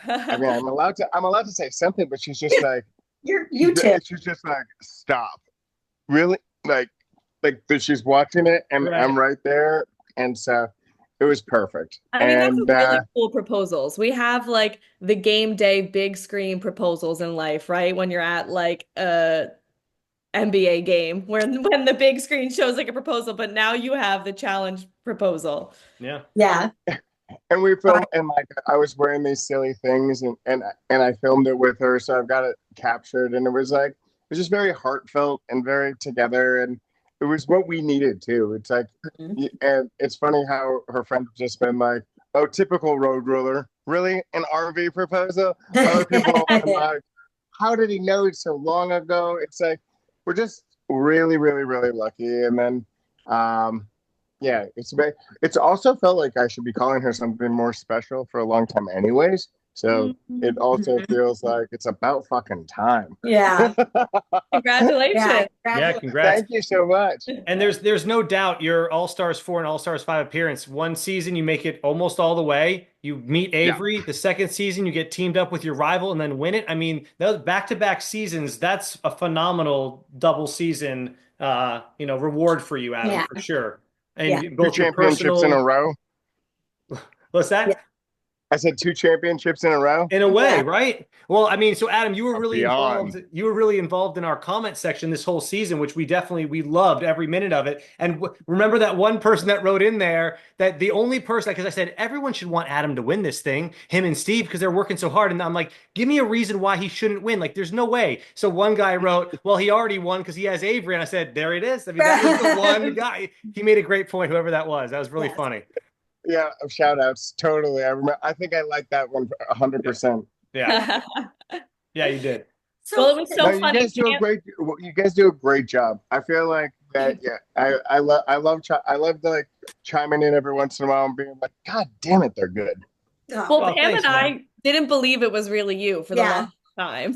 I mean I'm allowed to say something, but she's just like You too. she's just like, "Stop." Really? Like that she's watching it, and Right. I'm right there. And so it was perfect. I mean, And that's really cool proposals. We have like the game day big screen proposals in life, right? When you're at like a NBA game when the big screen shows like a proposal, but now you have the challenge proposal. Yeah. Yeah. and we filmed, and like I was wearing these silly things, and I filmed it with her, so I've got it captured, and it was just very heartfelt and very together, and it was what we needed too. It's like, and it's funny how her friends have just been like, "Oh, typical road ruler, really an RV proposal?" Other people have been like, "How did he know it so long ago?" It's like we're just really, really, really lucky, and then. Yeah, it's also felt like I should be calling her something more special for a long time anyways. So it also feels like it's about fucking time. Yeah. Congratulations. Yeah, congrats. Thank you so much. And there's no doubt your All-Stars 4 and All-Stars 5 appearance. One season you make it almost all the way. You meet Avery. Yeah. The second season you get teamed up with your rival and then win it. I mean, those back-to-back seasons, that's a phenomenal double season reward for you, Adam, for sure. And both 2 championships in a row. What's that? Yeah. I said 2 championships in a row. In a way, right? Well, I mean, so Adam, you were really Beyond. involved. You were really involved in our comment section this whole season, which we loved every minute of it. And remember that one person that wrote in there that the only person, because I said everyone should want Adam to win this thing, him and Steve, because they're working so hard. And I'm like, give me a reason why he shouldn't win. Like, there's no way. So one guy wrote, well, he already won because he has Avery. And I said, there it is. I mean, that was the one guy. He made a great point, whoever that was. That was really funny. Yeah, shout outs. Totally. I think I like that one 100%. Yeah. Yeah, you did. Well, it was so funny. You guys do a great job. I feel like that. Yeah, I love like chiming in every once in a while and being like, God damn it, they're good. Well, Pam and I didn't believe it was really you for the longest time.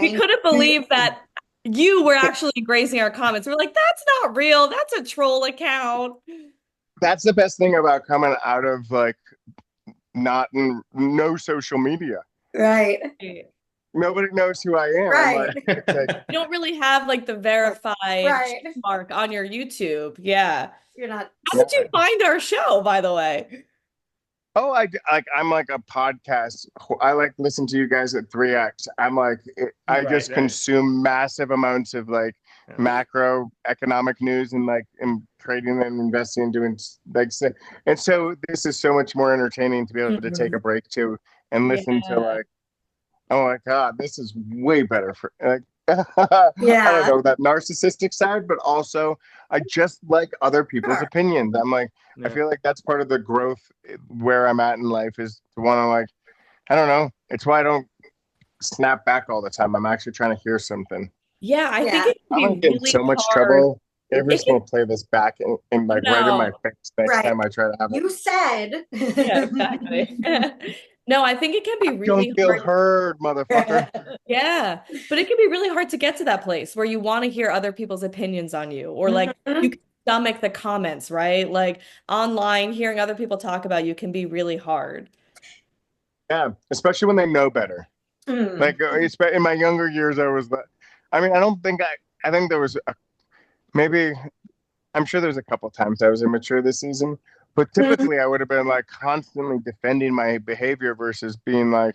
We couldn't believe that you were actually gracing our comments. We're like, that's not real. That's a troll account. That's the best thing about coming out of like no social media. Right. Nobody knows who I am. Right. You don't really have like the verified mark on your YouTube. Yeah. You're not. How did you find our show, by the way? Oh, I'm like a podcast. I like listen to you guys at 3X. I'm like, I just consume massive amounts of like macroeconomic news and like trading and investing and doing like, and so this is so much more entertaining to be able to take a break to and listen to like, oh my God, this is way better for like, I don't know, that narcissistic side, but also I just like other people's opinions. I'm like, I feel like that's part of the growth where I'm at in life is to want to like, I don't know. It's why I don't snap back all the time. I'm actually trying to hear something. Yeah, I think it can I'm getting so much trouble. Avery's going to play this back and like right in my face next time I try to have it. You said. Yeah, exactly. No, I think it can be really don't feel heard, motherfucker. Yeah, but it can be really hard to get to that place where you want to hear other people's opinions on you, or like you can stomach the comments, right? Like online, hearing other people talk about you can be really hard. Yeah, especially when they know better. Like in my younger years, I was like, I mean, I think there was I'm sure there's a couple times I was immature this season. But typically, I would have been like constantly defending my behavior versus being like,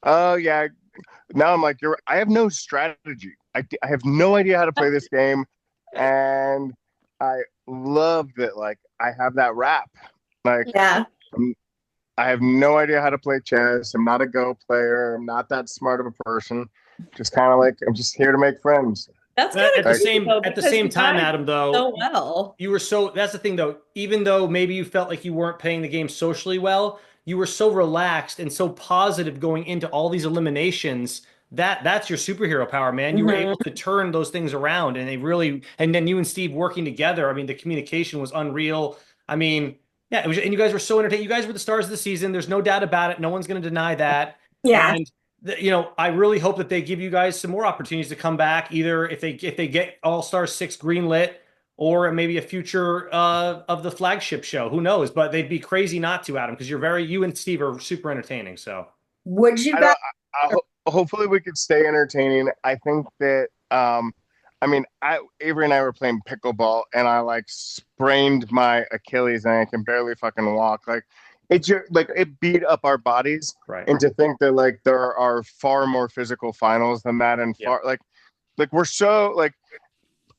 "Oh yeah." Now I'm like, I have no strategy. I have no idea how to play this game, and I love that. Like, I have that rap. Like, I have no idea how to play chess. I'm not a Go player. I'm not that smart of a person. Just kind of like I'm just here to make friends. That's kind of at the same time, Adam, though. So well. You were that's the thing, though. Even though maybe you felt like you weren't playing the game socially well, you were so relaxed and so positive going into all these eliminations. That's your superhero power, man. You were able to turn those things around, and and then you and Steve working together. I mean, the communication was unreal. I mean, yeah, and you guys were so entertaining. You guys were the stars of the season. There's no doubt about it. No one's going to deny that. Yeah. And I really hope that they give you guys some more opportunities to come back, either if they get All-Star 6 greenlit or maybe a future of the flagship show. Who knows? But they'd be crazy not to, Adam, because you and Steve are super entertaining. So would you guys? Hopefully we could stay entertaining. I think that I mean, Avery and I were playing pickleball, and I like sprained my Achilles, and I can barely fucking walk. Like, it beat up our bodies, right? And to think that like there are far more physical finals than that, and far like we're so like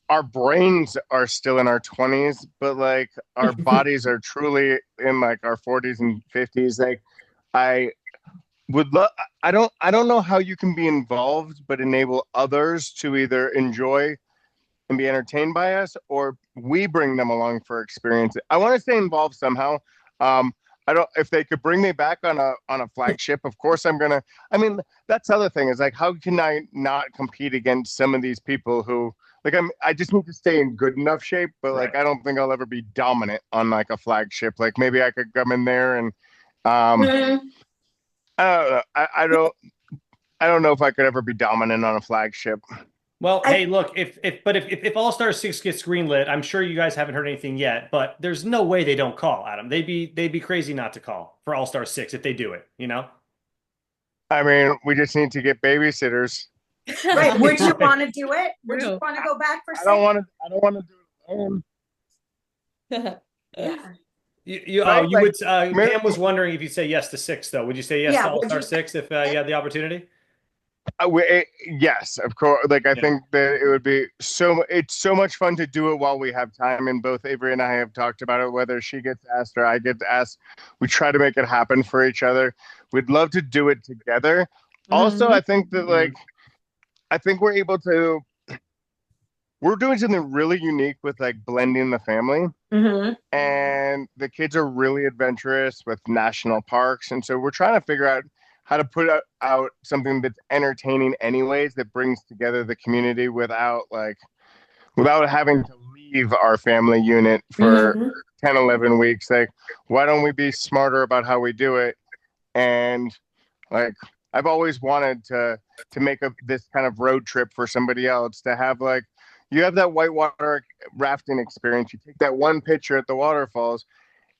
our brains are still in our 20s, but like our bodies are truly in like our 40s and 50s. Like, I would love. I don't know how you can be involved, but enable others to either enjoy and be entertained by us, or we bring them along for experience. I want to stay involved somehow. If they could bring me back on a flagship, of course I'm gonna. I mean, that's the other thing is like, how can I not compete against some of these people who like I just need to stay in good enough shape, but like I don't think I'll ever be dominant on like a flagship. Like maybe I could come in there and I I don't know. I don't know if I could ever be dominant on a flagship. Well, hey, look, if All Star 6 gets greenlit, I'm sure you guys haven't heard anything yet, but there's no way they don't call, Adam. They'd be crazy not to call for All Star 6 if they do it, you know? I mean, we just need to get babysitters. Right. Would you want to do it? Would you True. want to go back for I six? don't want to. I don't want to do it alone. Yeah. You Right? you would Maybe- Pam was wondering if you'd say yes to 6 though. Would you say yes Yeah, to All would Star you- 6 if you had the opportunity? Yes, of course. Like I Yeah. think that it would be it's so much fun to do it while we have time. And both Avery and I have talked about it, whether she gets asked or I get asked. We try to make it happen for each other. We'd love to do it together. Also, I think that I think we're able to. We're doing something really unique with like blending the family. Mhm. And the kids are really adventurous with national parks, and so we're trying to figure out how to put out something that's entertaining anyways, that brings together the community without having to leave our family unit for Mhm. 10, 11 weeks. Like, why don't we be smarter about how we do it? And like, I've always wanted to make this kind of road trip for somebody else, to have like, you have that whitewater rafting experience. You take that one picture at the waterfalls,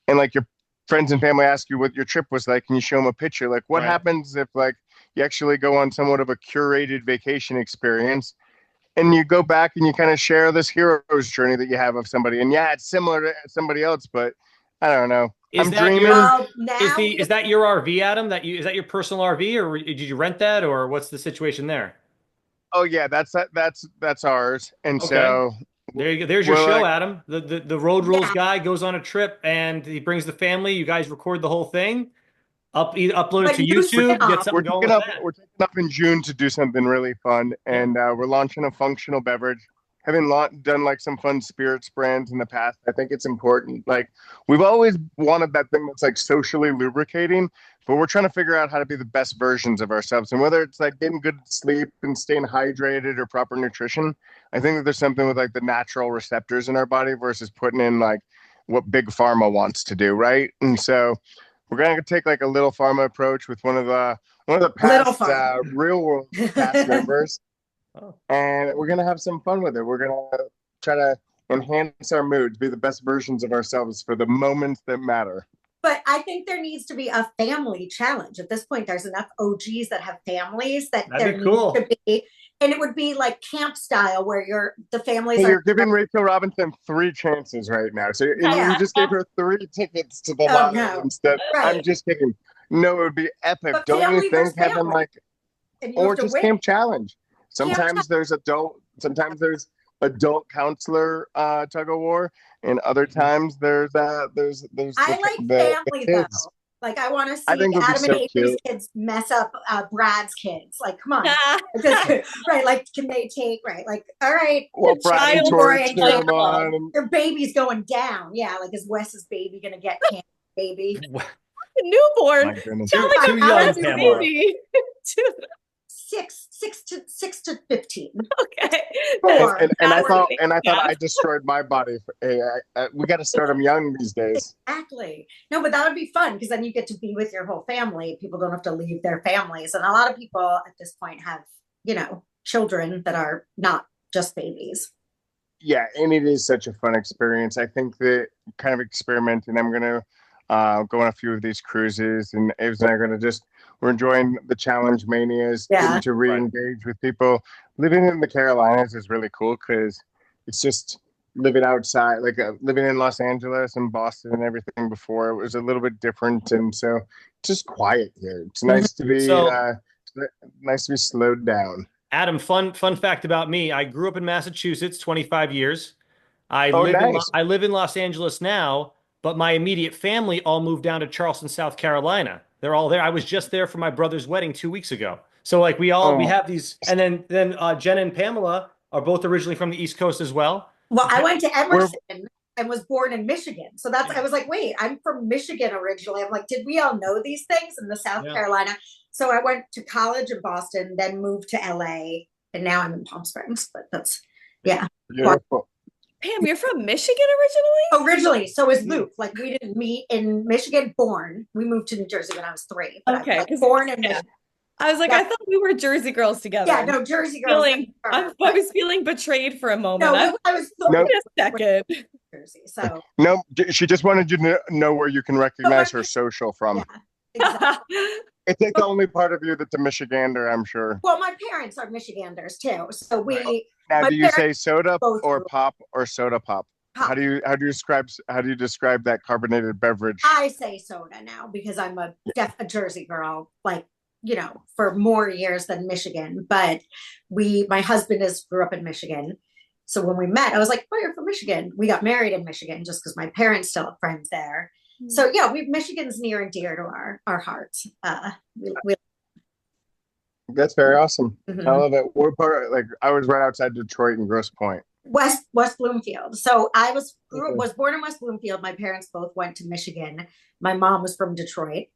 and like your friends and family ask you what your trip was like, and you show them a picture. Like, what Right. happens if like you actually go on somewhat of a curated vacation experience, and you go back and you kind of share this hero's journey that you have of somebody? And yeah, it's similar to somebody else, but I don't know. Is I'm that dreaming. Well, now Is that your RV, Adam? Is that your personal RV, or did you rent that, or what's the situation there? Oh yeah, that's ours. And Okay. so There you go. There's your we're show, like, Adam. The Road Rules Yeah. guy goes on a trip and he brings the family. You guys record the whole thing, upload it But to you YouTube, spin get off. something going with that. we're taking up in June to do something really fun, and we're launching a functional beverage. Having done like some fun spirits brands in the past, I think it's important. Like, we've always wanted that thing that's like socially lubricating, but we're trying to figure out how to be the best versions of ourselves. And whether it's like getting good sleep and staying hydrated or proper nutrition, I think that there's something with like the natural receptors in our body versus putting in like what big pharma wants to do, right? And so we're gonna take like a little pharma approach with one of the Little past pharma. real world cast members, Oh. and we're gonna have some fun with it. We're gonna try to enhance our mood, be the best versions of ourselves for the moments that matter. But I think there needs to be a family challenge. At this point, there's enough OGs that have families that That'd there be cool. needs to be, and it would be like camp style where the families Hey, are. you're giving Rachel Robinson 3 chances right now. So Yeah. you just gave her 3 tickets to the Oh, lottery no. instead. Right. I'm just kidding. No, it would be epic. But Don't family you think? versus Having family. like, And you or have to just win. camp challenge. Sometimes there's adult counselor tug of war, and other times there's I like family though. kids. Like, I want to see I think it would be Adam so and Avery's cute. kids mess up Brad's kids. Like, come on. Right. Like, can they take, right? Like, all right. Well, Brad and child Tori boy, cheer him on, and Your baby's going down. Yeah. Like, is Wes's baby going to get cancer, baby? Newborn. my goodness. Sound like Too a young, first Pamela. baby. 6 to 15. Okay. Four. And I thought Yeah. I destroyed my body. Hey, we got to start them young these days. Exactly. No, but that would be fun because then you get to be with your whole family. People don't have to leave their families. And a lot of people at this point have, children that are not just babies. Yeah, and it is such a fun experience. I think that kind of experimenting. I'm gonna go on a few of these cruises, and Aves and I are gonna we're enjoying the challenge manias, Yeah. getting to re-engage with people. Living in the Carolinas is really cool because it's just living outside, like living in Los Angeles and Boston and everything before. It was a little bit different, and so it's just quiet here. It's nice to be So- nice to be slowed down. Adam, fun fact about me. I grew up in Massachusetts, 25 years. Oh, nice. I live in Los Angeles now, but my immediate family all moved down to Charleston, South Carolina. They're all there. I was just there for my brother's wedding 2 weeks ago. So like we have these, and then Jenna and Pamela are both originally from the East Coast as well. Well, I went to Emerson and was born in Michigan. So I was like, wait, I'm from Michigan originally. I'm like, did we all know these things in the South Carolina? So I went to college in Boston, then moved to LA, and now I'm in Palm Springs. But that's, Beautiful. Pam, you're from Michigan originally? Originally, so is Luke. Like we didn't meet in Michigan. Born, we moved to New Jersey when I was 3. But Okay, I was because born in Michigan. I was like, Yeah. I thought we were Jersey girls together. Yeah, no, Jersey girls. I was feeling betrayed for a moment. No, I was Nope. Wait a second. Jersey. So No, she just wanted you to know where you can recognize her social from. yeah, exactly. It's like the only part of you that's a Michigander, I'm sure. Well, my parents are Michiganders too. So we Now, my do you say parents soda both or grew- pop or soda pop? Pop. How do you describe that carbonated beverage? I say soda now because I'm a Jersey girl, like, for more years than Michigan. But my husband grew up in Michigan. So when we met, I was like, oh, you're from Michigan. We got married in Michigan just because my parents still have friends there. So yeah, Michigan's near and dear to our hearts. That's very awesome. Mhm. I love it. What part? Like I was right outside Detroit in Grosse Pointe. West Bloomfield. So I was born in West Bloomfield. My parents both went to Michigan. My mom was from Detroit,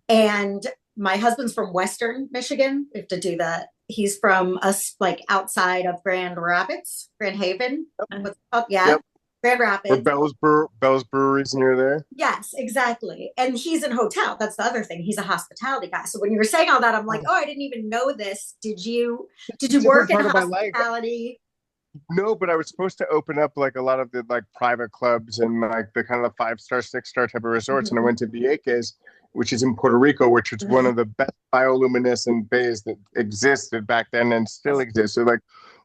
and my husband's from Western Michigan. We have to do that. He's from us, like outside of Grand Rapids, Grand Haven. What's up? Yeah, Yep. Grand Rapids. Bell's Brewery's near there. Yes, exactly. And he's in hotel. That's the other thing. He's a hospitality guy. So when you were saying all that, I'm like, oh, I didn't even know this. Did you work in hospitality? No, but I was supposed to open up like a lot of the like private clubs and like the kind of 5-star, 6-star type of resorts. And I went to Vieques, which is in Puerto Rico, which is one of the best bioluminescent bays that existed back then and still exists. So like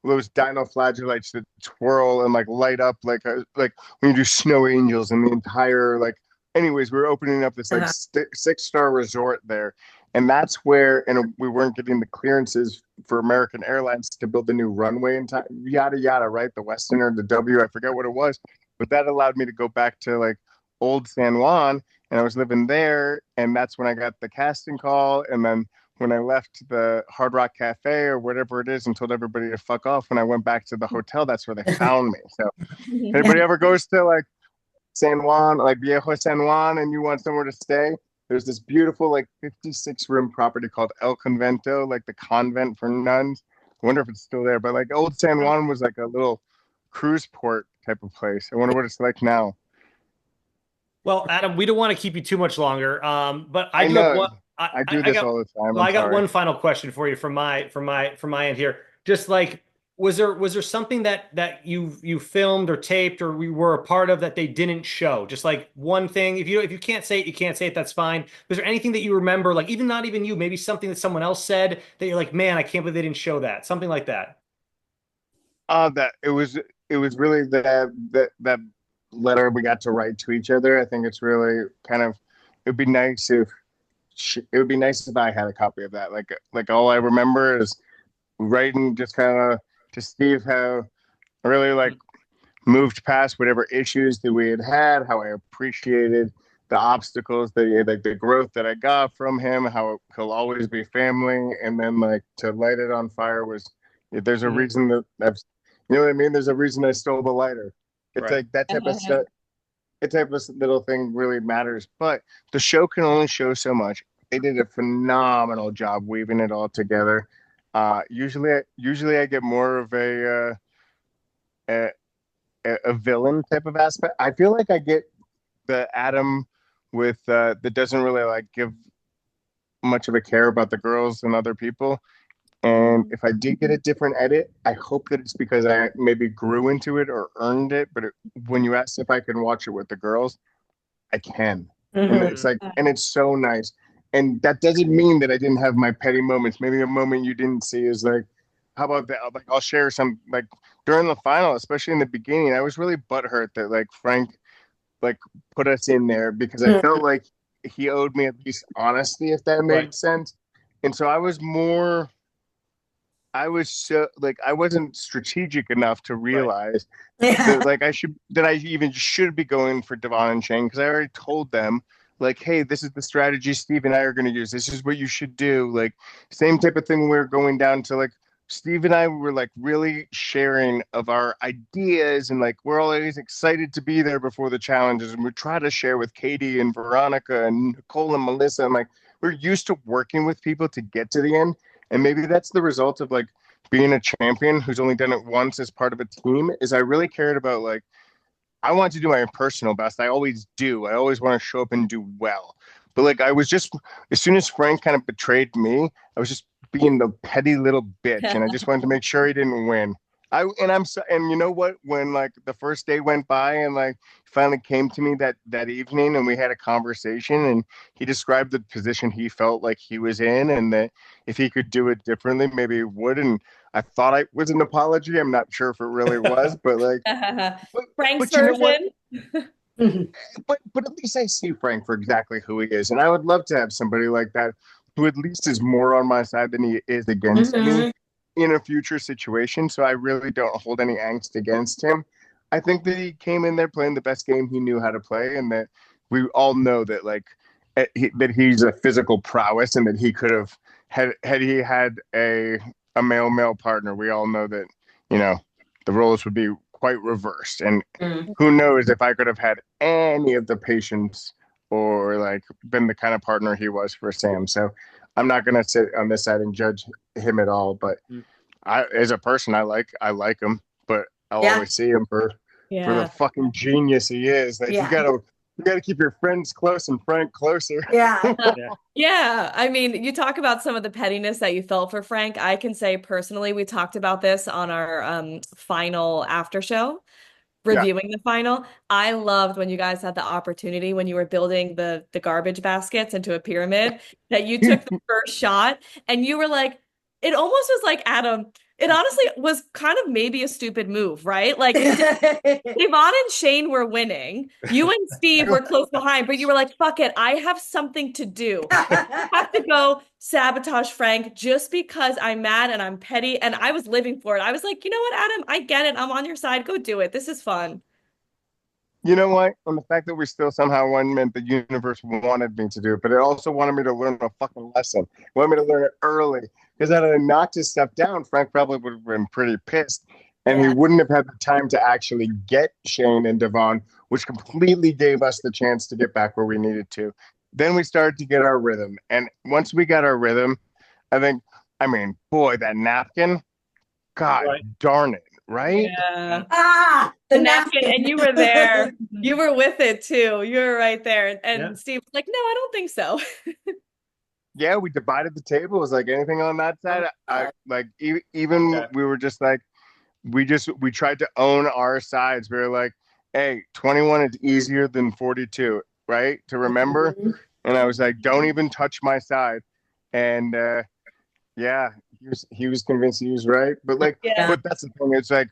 those dinoflagellates that twirl and like light up like when you do snow angels and the entire like. Anyways, we were opening up this like 6-star resort there. And that's where, and we weren't getting the clearances for American Airlines to build the new runway in time, yada, yada, right? The Western or the W, I forget what it was. But that allowed me to go back to like old San Juan, and I was living there. And that's when I got the casting call. And then when I left the Hard Rock Cafe or whatever it is and told everybody to fuck off, when I went back to the hotel, that's where they found me. So if anybody ever goes to like San Juan, like Viejo San Juan, and you want somewhere to stay, there's this beautiful like 56-room property called El Convento, like the convent for nuns. I wonder if it's still there, but like old San Juan was like a little cruise port type of place. I wonder what it's like now. Well, Adam, we don't want to keep you too much longer, but I do know. have one. I do this all the time. Well, I got one final question for you from my end here. Just like, was there something that you filmed or taped or we were a part of that they didn't show? Just like one thing. If you can't say it, you can't say it. That's fine. Was there anything that you remember, like even not even you, maybe something that someone else said that you're like, man, I can't believe they didn't show that. Something like that. That it was really that letter we got to write to each other. I think it's really kind of it'd be nice if I had a copy of that. Like all I remember is writing just kind of to Steve how I really like moved past whatever issues that we had, how I appreciated the obstacles, the growth that I got from him, how he'll always be family, and then like to light it on fire was there's a reason that's you know what I mean? There's a reason I stole the lighter. It's like that type of stuff. That type of little thing really matters. But the show can only show so much. They did a phenomenal job weaving it all together. Usually I get more of a villain type of aspect. I feel like I get the Adam with that doesn't really like give much of a care about the girls and other people. And if I did get a different edit, I hope that it's because I maybe grew into it or earned it. But when you asked if I can watch it with the girls, I can. And it's like, and it's so nice. And that doesn't mean that I didn't have my petty moments. Maybe a moment you didn't see is like, how about that? Like, I'll share some, like during the final, especially in the beginning, I was really butthurt that like Frank, like put us in there because I felt like he owed me at least honesty, if that made sense. And so I was so like, I wasn't strategic enough to realize that like I even should be going for Devon and Shane because I already told them like, hey, this is the strategy Steve and I are going to use. This is what you should do. Like same type of thing when we were going down to like Steve and I were like really sharing of our ideas and like we're always excited to be there before the challenges and we try to share with Katie and Veronica and Nicole and Melissa and like we're used to working with people to get to the end and maybe that's the result of like being a champion who's only done it once as part of a team is I really cared about like I want to do my personal best. I always do. I always want to show up and do well. But like I was just as soon as Frank kind of betrayed me, I was just being the petty little bitch, and I just wanted to make sure he didn't win. I'm so, and you know what? When like the first day went by and like finally came to me that evening and we had a conversation and he described the position he felt like he was in and that if he could do it differently, maybe he would. And I thought I was an apology. I'm not sure if it really was, but like, but, Frank's but you know what? version. But at least I see Frank for exactly who he is, and I would love to have somebody like that who at least is more on my side than he is against me in a future situation. So I really don't hold any angst against him. I think that he came in there playing the best game he knew how to play, and that we all know that like that he's a physical prowess, and that he could have had he had a male partner. We all know that you know the roles would be quite reversed, and Mm. who knows if I could have had any of the patience or like been the kind of partner he was for Sam. So I'm not gonna sit on this side and judge him at all. But I, as a person, I like him, but I'll Yeah. always see him for the Yeah. fucking genius he is. Like Yeah. you gotta keep your friends close and Frank closer. Yeah. Yeah, I mean, you talk about some of the pettiness that you felt for Frank. I can say personally, we talked about this on our final after show, Yeah. reviewing the final. I loved when you guys had the opportunity when you were building the garbage baskets into a pyramid that you took the first shot and you were like, it almost was like Adam. It honestly was kind of maybe a stupid move, right? Like Yvonne and Shane were winning. You and Steve were close behind, but you were like, fuck it, I have something to do. I have to go sabotage Frank just because I'm mad and I'm petty. And I was living for it. I was like, you know what, Adam? I get it. I'm on your side. Go do it. This is fun. You know what? On the fact that we still somehow won meant the universe wanted me to do it, but it also wanted me to learn a fucking lesson. It wanted me to learn it early. Because had I knocked his stuff down, Frank probably would have been pretty pissed. And he Yeah. wouldn't have had the time to actually get Shane and Devon, which completely gave us the chance to get back where we needed to. Then we started to get our rhythm. And once we got our rhythm, I think, I mean, boy, that napkin, God Right. darn it, right? Yeah. The The napkin, napkin. and you were there. You were with it too. You were right there. And Yeah. Steve was like, no, I don't think so. Yeah, we divided the table. It was like anything on that side. I like even Okay. we were just like we tried to own our sides. We were like, hey, 21 is easier than 42, right? To remember. And I was like, don't even touch my side. And yeah, he was convinced he was right. But like, Yeah. but that's the thing. It's like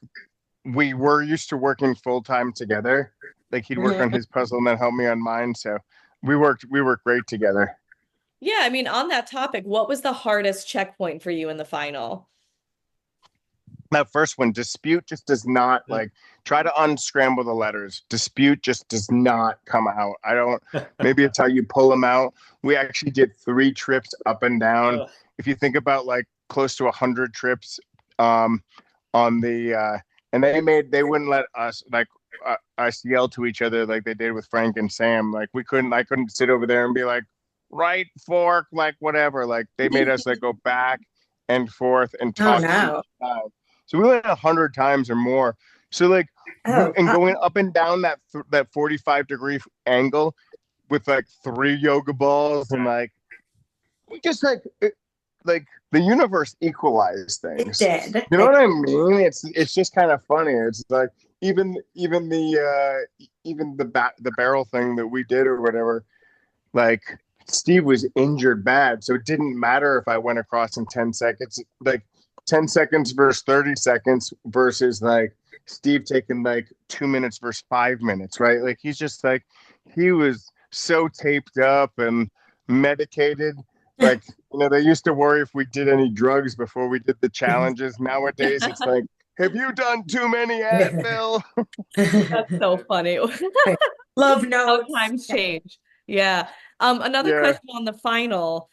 we were used to working full time together. Like he'd work on his puzzle and then help me on mine. So we worked great together. Yeah, I mean, on that topic, what was the hardest checkpoint for you in the final? That first one, dispute just does not like try to unscramble the letters. Dispute just does not come out. I don't, maybe it's how you pull them out. We actually did 3 trips up and down. Ugh. If you think about like close to 100 trips on the, and they wouldn't let us like us yell to each other like they did with Frank and Sam. Like I couldn't sit over there and be like, right fork, like whatever. Like they made us like go back and forth and Oh talk to no. each other. So we went 100 times or more. So like, and going up and down that 45-degree angle with like 3 yoga balls and like we just like the universe equalized It things. did. You know what I mean? It's just kind of funny. It's like even the barrel thing that we did or whatever. Like Steve was injured bad, so it didn't matter if I went across in 10 seconds. Like 10 seconds versus 30 seconds versus like Steve taking like 2 minutes versus 5 minutes, right? Like he's just like he was so taped up and medicated. Like, they used to worry if we did any drugs before we did the challenges. Nowadays it's like, have you done too many Advil? That's so funny. Love How notes. times change. Yeah. Another Yeah. question on the final.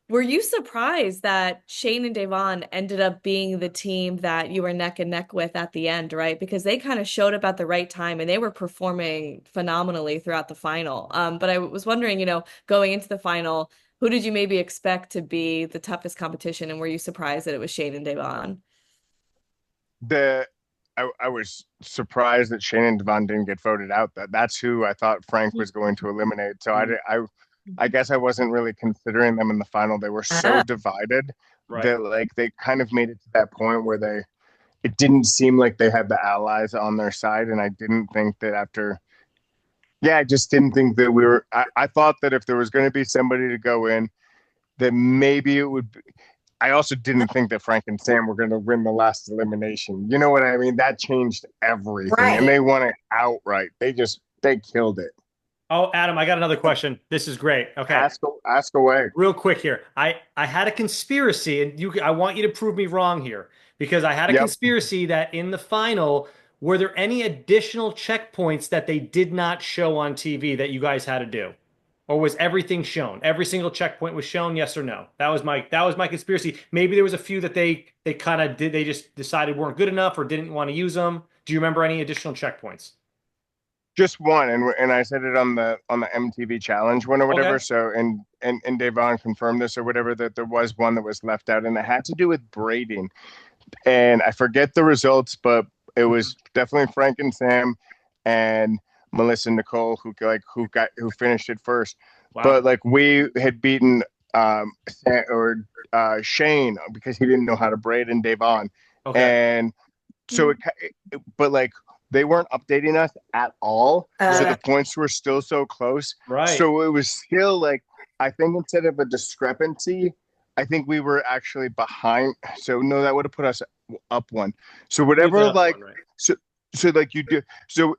Were you surprised that Shane and Devon ended up being the team that you were neck and neck with at the end, right? Because they kind of showed up at the right time and they were performing phenomenally throughout the final. But I was wondering, going into the final, Who did you maybe expect to be the toughest competition, and were you surprised that it was Shane and Devon? I was surprised that Shane and Devon didn't get voted out. That's who I thought Frank was going to eliminate. So I guess I wasn't really considering them in the final. They were so divided that like they kind of made it to that point where it didn't seem like they had the allies on their side, and I didn't think that I just didn't think that I thought that if there was going to be somebody to go in, that maybe it would be. I also didn't think that Frank and Sam were going to win the last elimination. You know what I mean? That changed everything, and they won it outright. They killed it. Oh, Adam, I got another question. This is great. Okay. Ask away. Real quick here. I had a conspiracy, and I want you to prove me wrong here, because I had a conspiracy that in the final, were there any additional checkpoints that they did not show on TV that you guys had to do? Or was everything shown? Every single checkpoint was shown, yes or no? That was my conspiracy. Maybe there was a few that they kind of did, they just decided weren't good enough or didn't want to use them. Do you remember any additional checkpoints? Just one, and I said it on the MTV challenge one or whatever. Okay. So and Devon confirmed this or whatever, that there was one that was left out, and it had to do with braiding. And I forget the results, but it was definitely Frank and Sam and Melissa and Nicole who finished it first. Wow. But like we had beaten Shane because he didn't know how to braid, and Devon. Okay. And so but like they weren't updating us at all. So the points were still so close. Right. So it was still like, I think instead of a discrepancy, I think we were actually behind. So no, that would have put us up one. So whatever, like, one, right. So like you do. So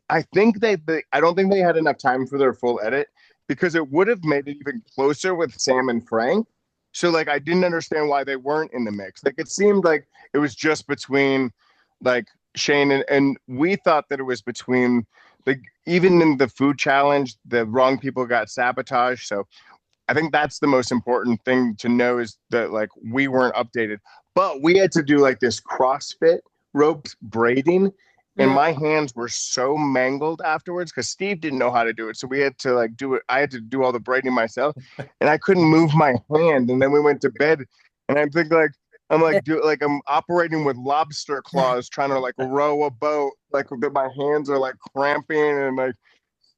I think I don't think they had enough time for their full edit, because it would have made it even closer with Sam and Frank. So like, I didn't understand why they weren't in the mix. Like it seemed like it was just between like Shane and we thought that it was between, like, even in the food challenge, the wrong people got sabotaged. So I think that's the most important thing to know, is that like we weren't updated, but we had to do like this CrossFit ropes braiding, and my hands were so mangled afterwards because Steve didn't know how to do it. So we had to like do it. I had to do all the braiding myself, and I couldn't move my hand. And then we went to bed, and I'm thinking like, I'm operating with lobster claws trying to like row a boat, like my hands are like cramping, and like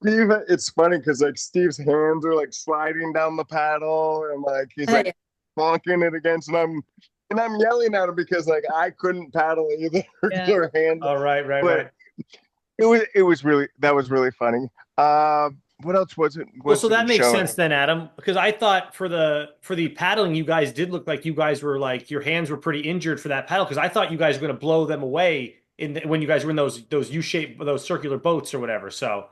Steve, it's funny because like Steve's hands are like sliding down the paddle, and like he's like bonking it against, and I'm yelling at him because like I couldn't paddle either. Your hand. Oh, right. It was really funny. What else was it? Well, so that makes sense then, Adam, because I thought for the paddling, you guys did look like you guys were like, your hands were pretty injured for that paddle, because I thought you guys were going to blow them away when you guys were in those U-shaped, those circular boats or whatever. So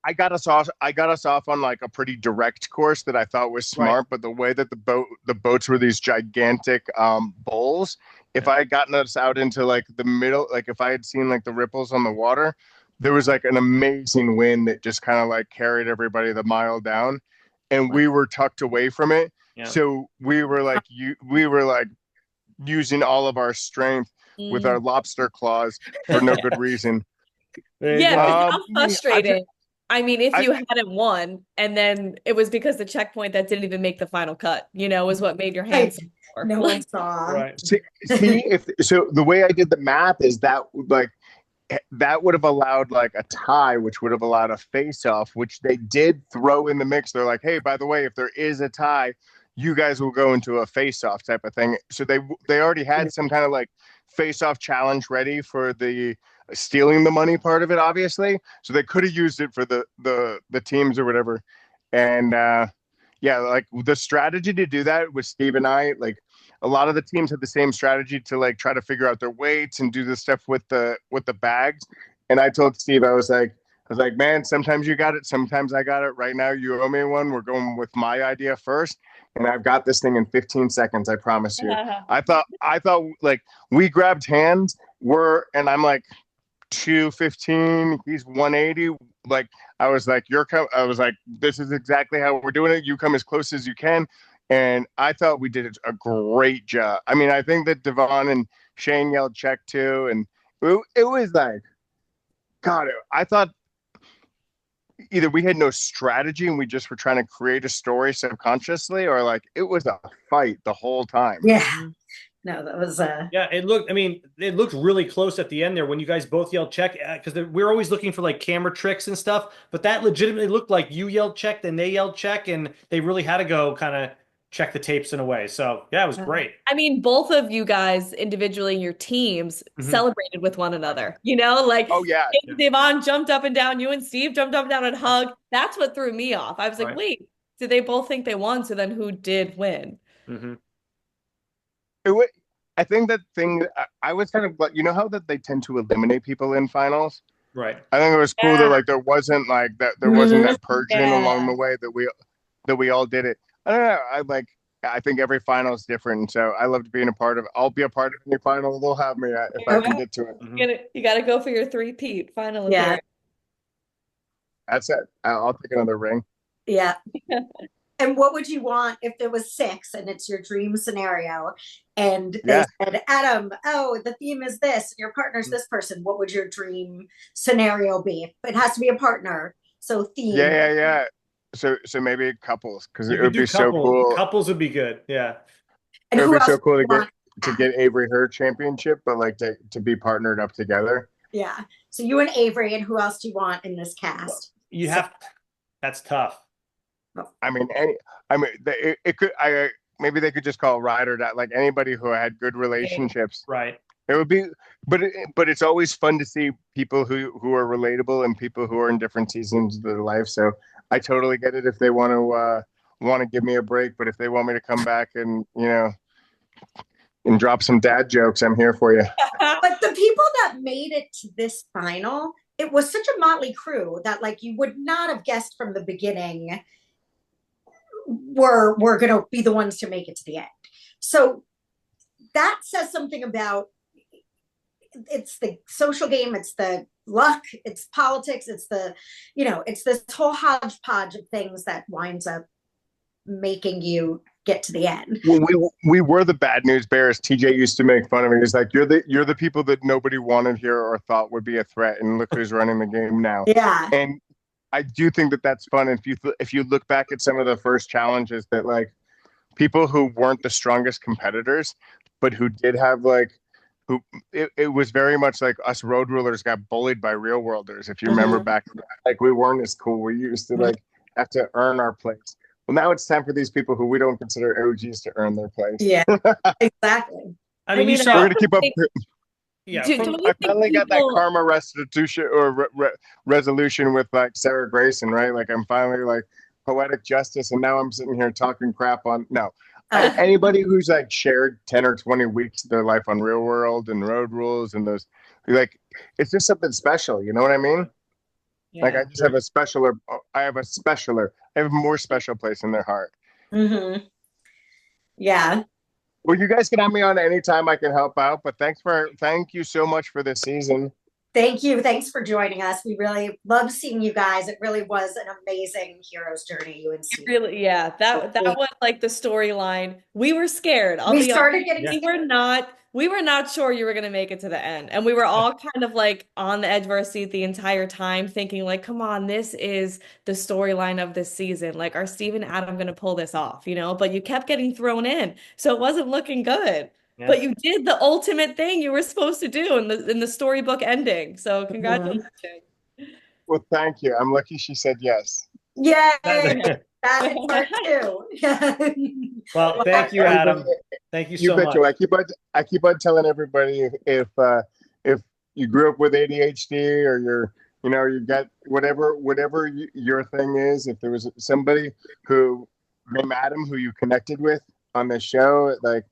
I got us off on like a pretty direct course that I thought was smart, right. But the way that the boats were these gigantic bowls, if I had gotten us out into like the middle, like if I had seen like the ripples on the water, there was like an amazing wind that just kind of like carried everybody the mile down, and we were tucked away from it. Yeah. So we were like using all of our strength with our lobster claws for no good reason. Yeah, how frustrating. I mean, if you hadn't won, and then it was because the checkpoint that didn't even make the final cut, was what made your hands. No one saw. Right. See, so the way I did the math is that like that would have allowed like a tie, which would have allowed a face-off, which they did throw in the mix. They're like, hey, by the way, if there is a tie, you guys will go into a face-off type of thing. So they already had some kind of like face-off challenge ready for the stealing the money part of it, obviously. So they could have used it for the teams or whatever. And like the strategy to do that with Steve and I, like a lot of the teams had the same strategy to like try to figure out their weights and do the stuff with the bags. And I told Steve, I was like, man, sometimes you got it, sometimes I got it. Right now, you owe me one. We're going with my idea first, and I've got this thing in 15 seconds. I promise you. I thought like we grabbed hands. And I'm like 215. He's 180. Like I was like, I was like, this is exactly how we're doing it. You come as close as you can. And I thought we did a great job. I mean, I think that Devon and Shane yelled check too, and it was like, God, I thought either we had no strategy and we just were trying to create a story subconsciously, or like it was a fight the whole time. Yeah. No, that was Yeah, it looked. I mean, it looked really close at the end there when you guys both yelled check, because we're always looking for like camera tricks and stuff. But that legitimately looked like you yelled check, then they yelled check, and they really had to go kind of check the tapes in a way. So yeah, it was great. I mean, both of you guys individually in your teams Mhm. celebrated with one another. You know, like Oh yeah. Devon jumped up and down, you and Steve jumped up and down and hugged. That's what threw me off. I was like, Right. wait, did they both think they won? So then who did win? Mhm. I think that thing I was kind of like, you know how that they tend to eliminate people in finals. Right. I think it was cool that Yeah. like there wasn't that purging along Yeah. the way that we all did it. I don't know. I think every final is different, so I loved being a part of it. I'll be a part of any final they'll have me at if I can get to it. Mhm. You gotta go for your three-peat final Yeah. appearance. That's it. I'll take another ring. yeah. And what would you want if there was 6 and it's your dream scenario and they Yeah. said, Adam, oh, the theme is this, and your partner's this person. What would your dream scenario be? It has to be a partner. So theme. Yeah. So maybe couples, because You it could would do be so couples. cool. Couples would be good. Yeah. And It who would be else so cool would to you want? get Avery her championship, but like to be partnered up together. Yeah. So you and Avery, and who else do you want in this cast? You So- have. That's tough. I mean, it could. Maybe they could just call ride or die, like anybody who had good relationships. Right. It would be, but it's always fun to see people who are relatable and people who are in different seasons of their life. So I totally get it if they want to give me a break, but if they want me to come back and and drop some dad jokes, I'm here for you. But the people that made it to this final, it was such a motley crew that like you would not have guessed from the beginning were going to be the ones to make it to the end. So that says something about it's the social game, it's the luck, it's politics, it's it's this whole hodgepodge of things that winds up making you get to the end. Well, we were the bad news bears. TJ used to make fun of me. He's like, you're the people that nobody wanted here or thought would be a threat, and look who's running the game now. Yeah. And I do think that that's fun. If you look back at some of the first challenges, that like people who weren't the strongest competitors, but who did have it was very much like us road rulers got bullied by real worlders. If you remember back, like we weren't as cool. We used to like have to earn our place. Well, now it's time for these people who we don't consider OGs to earn their place. Yeah, exactly. I mean, you I saw. We're gonna keep up. Yeah. Don't you I think finally got that people- karma restitution or resolution with like Sarah Grayson, right? Like I'm finally like poetic justice, and now I'm sitting here talking crap on no. Anybody who's like shared 10 or 20 weeks of their life on Real World and Road Rules and those, like, it's just something special. You know what I mean? Like I just have a specialer. I have a more special place in their heart. Yeah. Well, you guys can have me on anytime I can help out, but thank you so much for this season. Thank you. Thanks for joining us. We really love seeing you guys. It really was an amazing hero's journey, you and Steve. Really, yeah. That was like the storyline. We were scared. We started getting we were not sure you were gonna make it to the end. And we were all kind of like on the edge of our seat the entire time, thinking like, come on, this is the storyline of this season. Like, are Steve and Adam gonna pull this off, But you kept getting thrown in. So it wasn't looking good. Yeah. But you did the ultimate thing you were supposed to do in the storybook ending. So congratulations. Well, thank you. I'm lucky she said yes. Yeah. That is part 2. Well, thank you, Adam. Thank you so much. You. I keep on telling everybody if you grew up with ADHD or you got whatever your thing is, if there was somebody who named Adam who you connected with on this show, like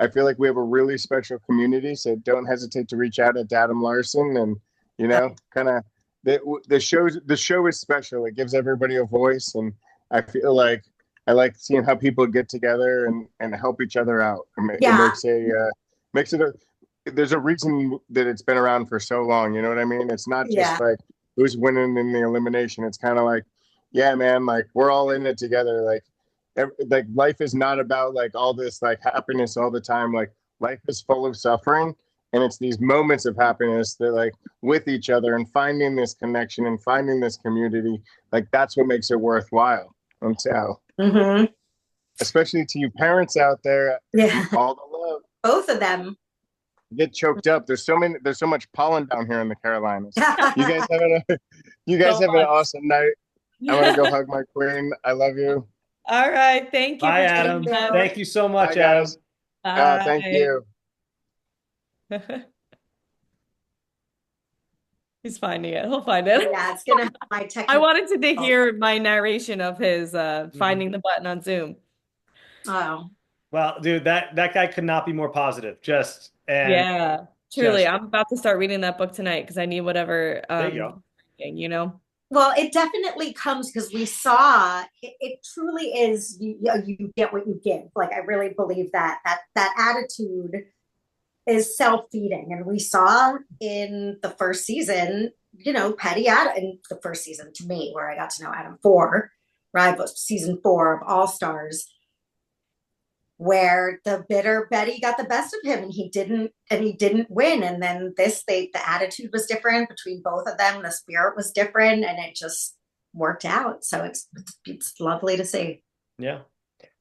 I feel like we have a really special community. So don't hesitate to reach out at Adam Larson, and kind of the show is special. It gives everybody a voice, and I feel like I like seeing how people get together and help each other out. It makes it there's a reason that it's been around for so long. You know what I mean? It's not just like who's winning in the elimination. It's kind of like, yeah, man, like we're all in it together. Like life is not about like all this like happiness all the time. Like life is full of suffering, And it's these moments of happiness that like with each other and finding this connection and finding this community, like that's what makes it worthwhile. So, Mm-hmm. especially to you parents out there, Yeah. all the love. Both of them. Get choked up. There's so much pollen down here in the Carolinas. You guys All have an much. awesome night. I'm gonna go hug my queen. I love you. All right. Thank you Bye, for Adam. joining us. Thank you so much, Bye, Adam. guys. Thank you. He's finding it. He'll find it. Yeah, it's gonna have my I technical. wanted to hear my narration of his finding the button on Zoom. Oh, Well, dude, that guy could not be more positive. Yeah, truly. just I'm about to start reading that book tonight because I need whatever there you go. you know. well, it definitely comes because we saw it truly is you get what you give. Like I really believe that attitude is self-feeding, and we saw in the first season, Petty Adam in the first season to me, where I got to know Adam 4, right? Was season 4 of All Stars, where the bitter Betty got the best of him and he didn't win. And then the attitude was different between both of them. The spirit was different and it just worked out. So it's lovely to see. Yeah.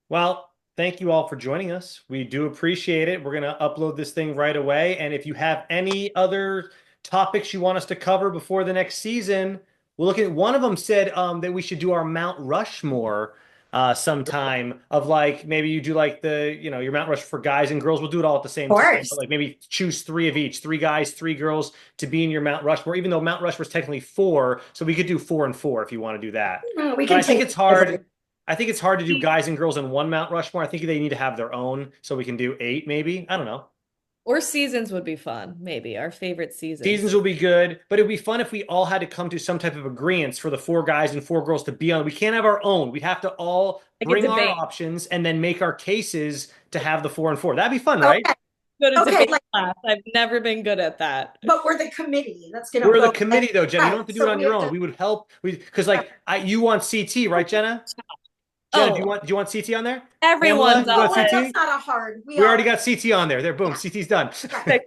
Well, thank you all for joining us. We do appreciate it. We're going to upload this thing right away. And if you have any other topics you want us to cover before the next season, we'll look at one of them said that we should do our Mount Rushmore sometime of like maybe you do like your Mount Rushmore for guys and girls. We'll do it all at the same time. But like maybe choose 3 of each, 3 guys, 3 girls to be in your Mount Rushmore, even though Mount Rushmore is technically 4. So we could do 4 and 4 if you want to do that. We can I think it's hard. I think it's hard to do guys and girls in one Mount Rushmore. I think they need to have their own, so we can do 8 maybe. I don't know. Or seasons would be fun, maybe. Our favorite seasons. Seasons will be good, but it would be fun if we all had to come to some type of agreement for the 4 guys and 4 girls to be on. We can't have our own. We'd have to all bring our options and then make our cases to have the 4 and 4. That'd be fun, right? Go to debate class. I've never been good at that. But we're the committee. We're the committee, though, Jenna. You don't have to do it on your own. We would help. Because you want CT, right, Jenna? Jenna, do you want CT on there? Everyone's on CT? That's not a hard. We already got CT on there. There, boom, CT's done. Right.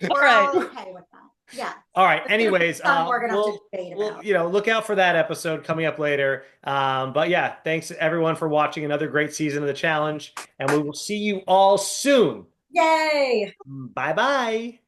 We're all okay with that. Yeah. All right. Anyways, we're gonna have to debate about. Look out for that episode coming up later. But yeah, thanks everyone for watching another great season of the challenge, and we will see you all soon. Yay! Bye bye.